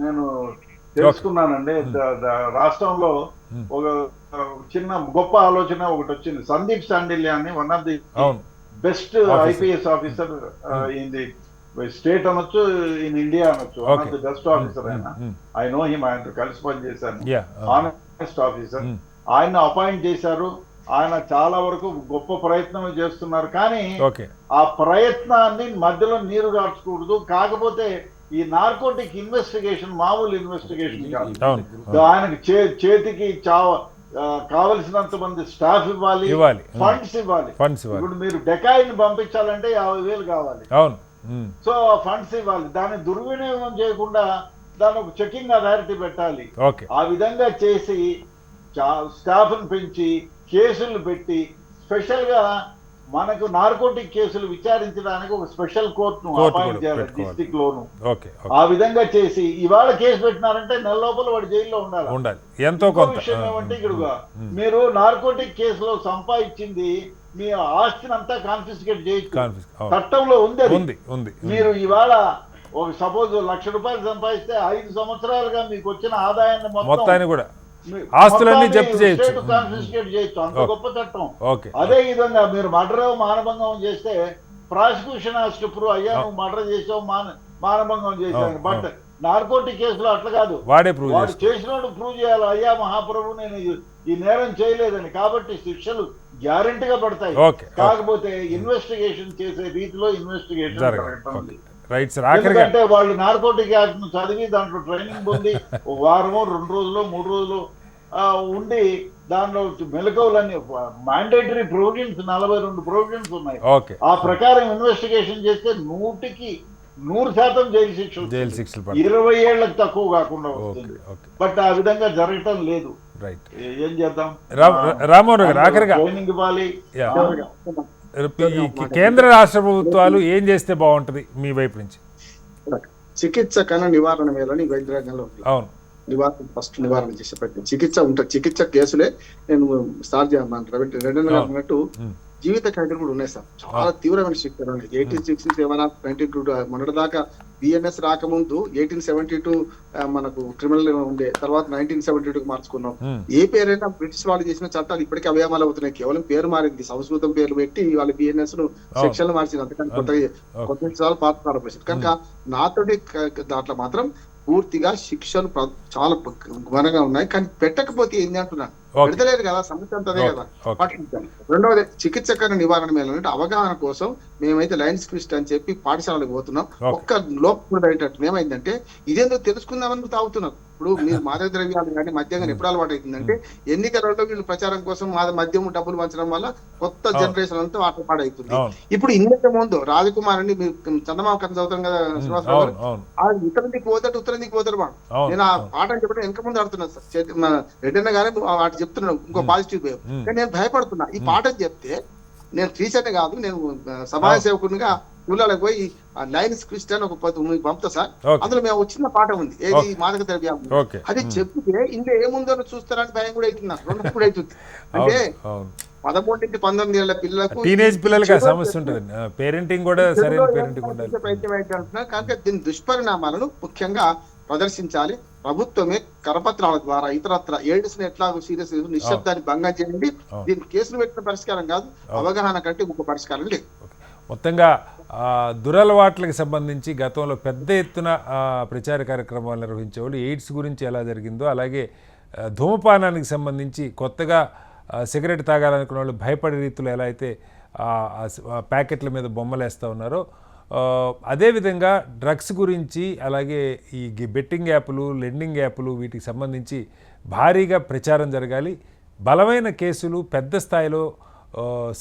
నేను తెలుసుకున్నానండి, రాష్ట్రంలో ఒక చిన్న గొప్ప ఆలోచన ఒకటి వచ్చింది. సందీప్ శాండిల్య అని one of the best IPS officer in the state అనొచ్చు, ఇన్ ఇండియా అనొచ్చు, one of the best officer ఆయన. ఐ నో హిమ్, ఆయన కలిసి పనిచేశాను. Honest officer. ఆయన అపాయింట్ చేశారు. ఆయన చాలా వరకు గొప్ప ప్రయత్నం చేస్తున్నారు. కానీ ఆ ప్రయత్నాన్ని మధ్యలో నీరు గార్చకూడదు. కాకపోతే ఈ నార్కోటిక్ ఇన్వెస్టిగేషన్ మామూలు ఇన్వెస్టిగేషన్ కాదు. ఆయనకి చేతికి కావలసినంత మంది స్టాఫ్ ఇవ్వాలి, ఫండ్స్ ఇవ్వాలి. ఇప్పుడు మీరు డెకాయిని పంపించాలంటే 50,000 కావాలి. సో ఫండ్స్ ఇవ్వాలి. దాన్ని దుర్వినియోగం చేయకుండా దాని ఒక చెకింగ్ అథారిటీ పెట్టాలి. ఆ విధంగా చేసి స్టాఫ్ను పెంచి కేసులు పెట్టి స్పెషల్ గా మనకు నార్కోటిక్ కేసులు విచారించడానికి ఒక స్పెషల్ కోర్టును అపాయింట్ చేయాలి డిస్ట్రిక్ట్ లోను. ఆ విధంగా చేసి ఇవాళ కేసు పెట్టినారంటే నెల లోపల వాడు జైల్లో ఉండాలి. ఎంతో విషయం ఏమంటే ఇక్కడ మీరు నార్కోటిక్ కేసులో సంపాదించింది మీ ఆస్తిని అంతా కాన్ఫిస్కేట్ చేయొచ్చు, చట్టంలో ఉంది. మీరు ఇవాళ ఒక సపోజ్ ₹1,00,000 సంపాదిస్తే 5 సంవత్సరాలుగా మీకు వచ్చిన ఆదాయాన్ని మొత్తాన్ని కూడా ఆస్తులన్నీ జప్తు చేయొచ్చు, కాన్ఫిస్కేట్ చేయొచ్చు. అంత గొప్ప చట్టం. అదే విధంగా మీరు మర్డర్ మానభంగం చేస్తే ప్రాసిక్యూషన్ హాస్ టు ప్రూవ్, అయ్యా నువ్వు మర్డర్ చేసావు, మానభంగం చేశాను. బట్ నార్కోటిక్ కేసులో అట్లా కాదు, వాడు చేసినోడు ప్రూవ్ చేయాలి, అయ్యా మహాప్రభు నేను ఈ నేరం చేయలేదని. కాబట్టి శిక్షలు గ్యారెంటీగా పడతాయి. కాకపోతే ఇన్వెస్టిగేషన్ చేసే రీతిలో ఇన్వెస్టిగేషన్ జరగటం. ఎందుకంటే వాళ్ళు నార్కోటిక్ యాక్ట్ ను చదివి దాంట్లో ట్రైనింగ్ పొంది 1 వారమో 2 రోజులు 3 రోజులు ఉండి దానిలో మెలకువలన్నీ మ్యాండేటరీ ప్రొవిజన్స్ 42 ప్రొవిజన్స్ ఉన్నాయి. ఓకే, ఆ ప్రకారం ఇన్వెస్టిగేషన్ చేస్తే 100% జైలు శిక్ష, 20 ఏళ్లకు తక్కువ కాకుండా వస్తుంది. బట్ ఆ విధంగా జరగటం లేదు. రైట్, ఏం చేద్దాం? రామ్మోహన్ గారు ఆఖరిగా ట్రైనింగ్ ఇవ్వాలి. ఈ కేంద్ర రాష్ట్ర ప్రభుత్వాలు ఏం చేస్తే బాగుంటది మీ వైపు నుంచి? చికిత్స కన్నా నివారణ మేలని వైద్య రంగంలో ఉంది. అవును, నివారణ ఫస్ట్ నివారణ చేసే ప్రయత్నం. చికిత్స ఉంటుంది, చికిత్స కేసులే నేను స్టార్ట్ చేయమన్నాను. రెండన్న గారు అన్నట్టు జీవిత ఖైదులు కూడా ఉన్నాయి సార్, చాలా తీవ్రమైన శిక్షలు ఉన్నాయి. 1867 1922 మొన్నటి దాకా బిఎన్ఎస్ రాకముందు 1872 మనకు క్రిమినల్ ఉండే, తర్వాత 1972 మార్చుకున్నాం. ఏ పేరైనా బ్రిటిష్ వాళ్ళు చేసిన చట్టాలు ఇప్పటికీ అవయవాలు అవుతున్నాయి, కేవలం పేరు మారింది, సంస్కృతం పేరు పెట్టి వాళ్ళ బిఎన్ఎస్ ను సెక్షన్లు మార్చింది, అంతకని కొత్త విషయాలు పాత ప్రారంభించారు. కనుక నాతోటి దాంట్లో మాత్రం పూర్తిగా శిక్షలు చాలా ఘనంగా ఉన్నాయి. కానీ పెట్టకపోతే ఏంది అంటున్నాను, పెడతలేదు కదా, సమస్య అంతదే కదా. రెండవది చికిత్స కన్నా నివారణ మేలంటే అవగాహన కోసం మేమైతే లయన్స్ క్విస్ట్ అని చెప్పి పాఠశాలకు పోతున్నాం. ఒక్క లోపల అయ్యేటట్టు ఏమైందంటే ఇదేందో తెలుసుకుందామని తాగుతున్నాం. ఇప్పుడు మీరు మాదక ద్రవ్యాలు కానీ మద్యం కానీ ఎప్పుడు అలవాటు అవుతుందంటే ఎన్నికలలో వీళ్ళు ప్రచారం కోసం మద్యం డబ్బులు పంచడం వల్ల కొత్త జనరేషన్ అంతా ఆట పాడవుతుంది. ఇప్పుడు ఇంతకు ముందు రాజకుమార్ అని మీరు చందమామ కథ చదువుతాం కదా శ్రీనివాసరావు గారు, ఉత్తరం దిక్కు పోతాడు ఉత్తరం దిక్కు పోతాడు వాడు. నేను ఆ పాట చెప్పడం వెనక ముందు ఆడుతున్నాను సార్, రెడ్డన్న గారే వాటి చెప్తున్నాను ఇంకో పాజిటివ్ వేవ్. కానీ నేను భయపడుతున్నా ఈ పాట చెప్తే, నేను టీచర్ని కాదు, నేను సమాజ సేవకునిగా ఊళ్ళకి పోయి లయన్స్ క్రిస్టియన్ ఒక పంపుతా సార్, అందులో మేము వచ్చిన పాట ఉంది, ఏది మాదక ద్రవ్యాలు, అది చెప్తే ఇందులో ఏముందో చూస్తారని భయం కూడా అవుతుంది, రెండు కూడా అవుతుంది. అంటే 11 నుంచి 19 ఏళ్ల పిల్లలకు టీనేజ్ పిల్లలకి సమస్య ఉంటుంది, పేరెంటింగ్ కూడా సరైన పేరెంటింగ్ ఉండాలి. కనుక దీని దుష్పరిణామాలను ముఖ్యంగా ప్రదర్శించాలి. ప్రభుత్వమే కరపత్రాల ద్వారా ఇతరత్ర ఎయిడ్స్ ని ఎట్లా సీరియస్ నిశ్శబ్దాన్ని భంగం చేయండి. దీని కేసులు పెట్టిన పరిష్కారం కాదు, అవగాహన కంటే ఇంకొక పరిష్కారం లేదు. మొత్తంగా దురలవాట్లకు సంబంధించి గతంలో పెద్ద ఎత్తున ప్రచార కార్యక్రమాలు నిర్వహించేవాళ్ళు, ఎయిడ్స్ గురించి ఎలా జరిగిందో, అలాగే ధూమపానానికి సంబంధించి కొత్తగా సిగరెట్ తాగాలనుకున్న వాళ్ళు భయపడే రీతిలో ఎలా అయితే ప్యాకెట్ల మీద బొమ్మలు వేస్తూ ఉన్నారో, అదేవిధంగా డ్రగ్స్ గురించి, అలాగే ఈ బెట్టింగ్ యాప్లు, లెండింగ్ యాప్లు, వీటికి సంబంధించి భారీగా ప్రచారం జరగాలి. బలమైన కేసులు, పెద్ద స్థాయిలో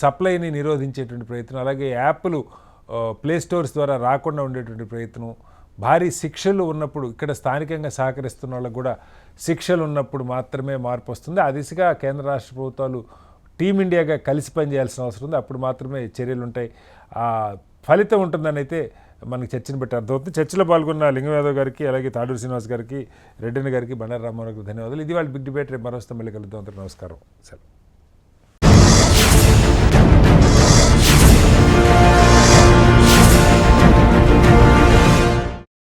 సప్లైని నిరోధించేటువంటి ప్రయత్నం, అలాగే యాప్లు ప్లే స్టోర్స్ ద్వారా రాకుండా ఉండేటువంటి ప్రయత్నం, భారీ శిక్షలు ఉన్నప్పుడు, ఇక్కడ స్థానికంగా సహకరిస్తున్న వాళ్ళకు కూడా శిక్షలు ఉన్నప్పుడు మాత్రమే మార్పు వస్తుంది. ఆ దిశగా కేంద్ర రాష్ట్ర ప్రభుత్వాలు టీమిండియాగా కలిసి పనిచేయాల్సిన అవసరం ఉంది. అప్పుడు మాత్రమే చర్యలు ఉంటాయి, ఫలితం ఉంటుందని అయితే మనకి చర్చను బట్టి అర్థమవుతుంది. చర్చలో పాల్గొన్న లింగం యాదవ్ గారికి, అలాగే తాడూరు శ్రీనివాస్ గారికి, రెడ్డిని గారికి, బండారు రామ్మోహన్ గారికి ధన్యవాదాలు. ఇది వాళ్ళ బిగ్ డిబేట్. రేపు మరోస్తే మళ్ళీ కలుద్దాం. నమస్కారం. సెలవు.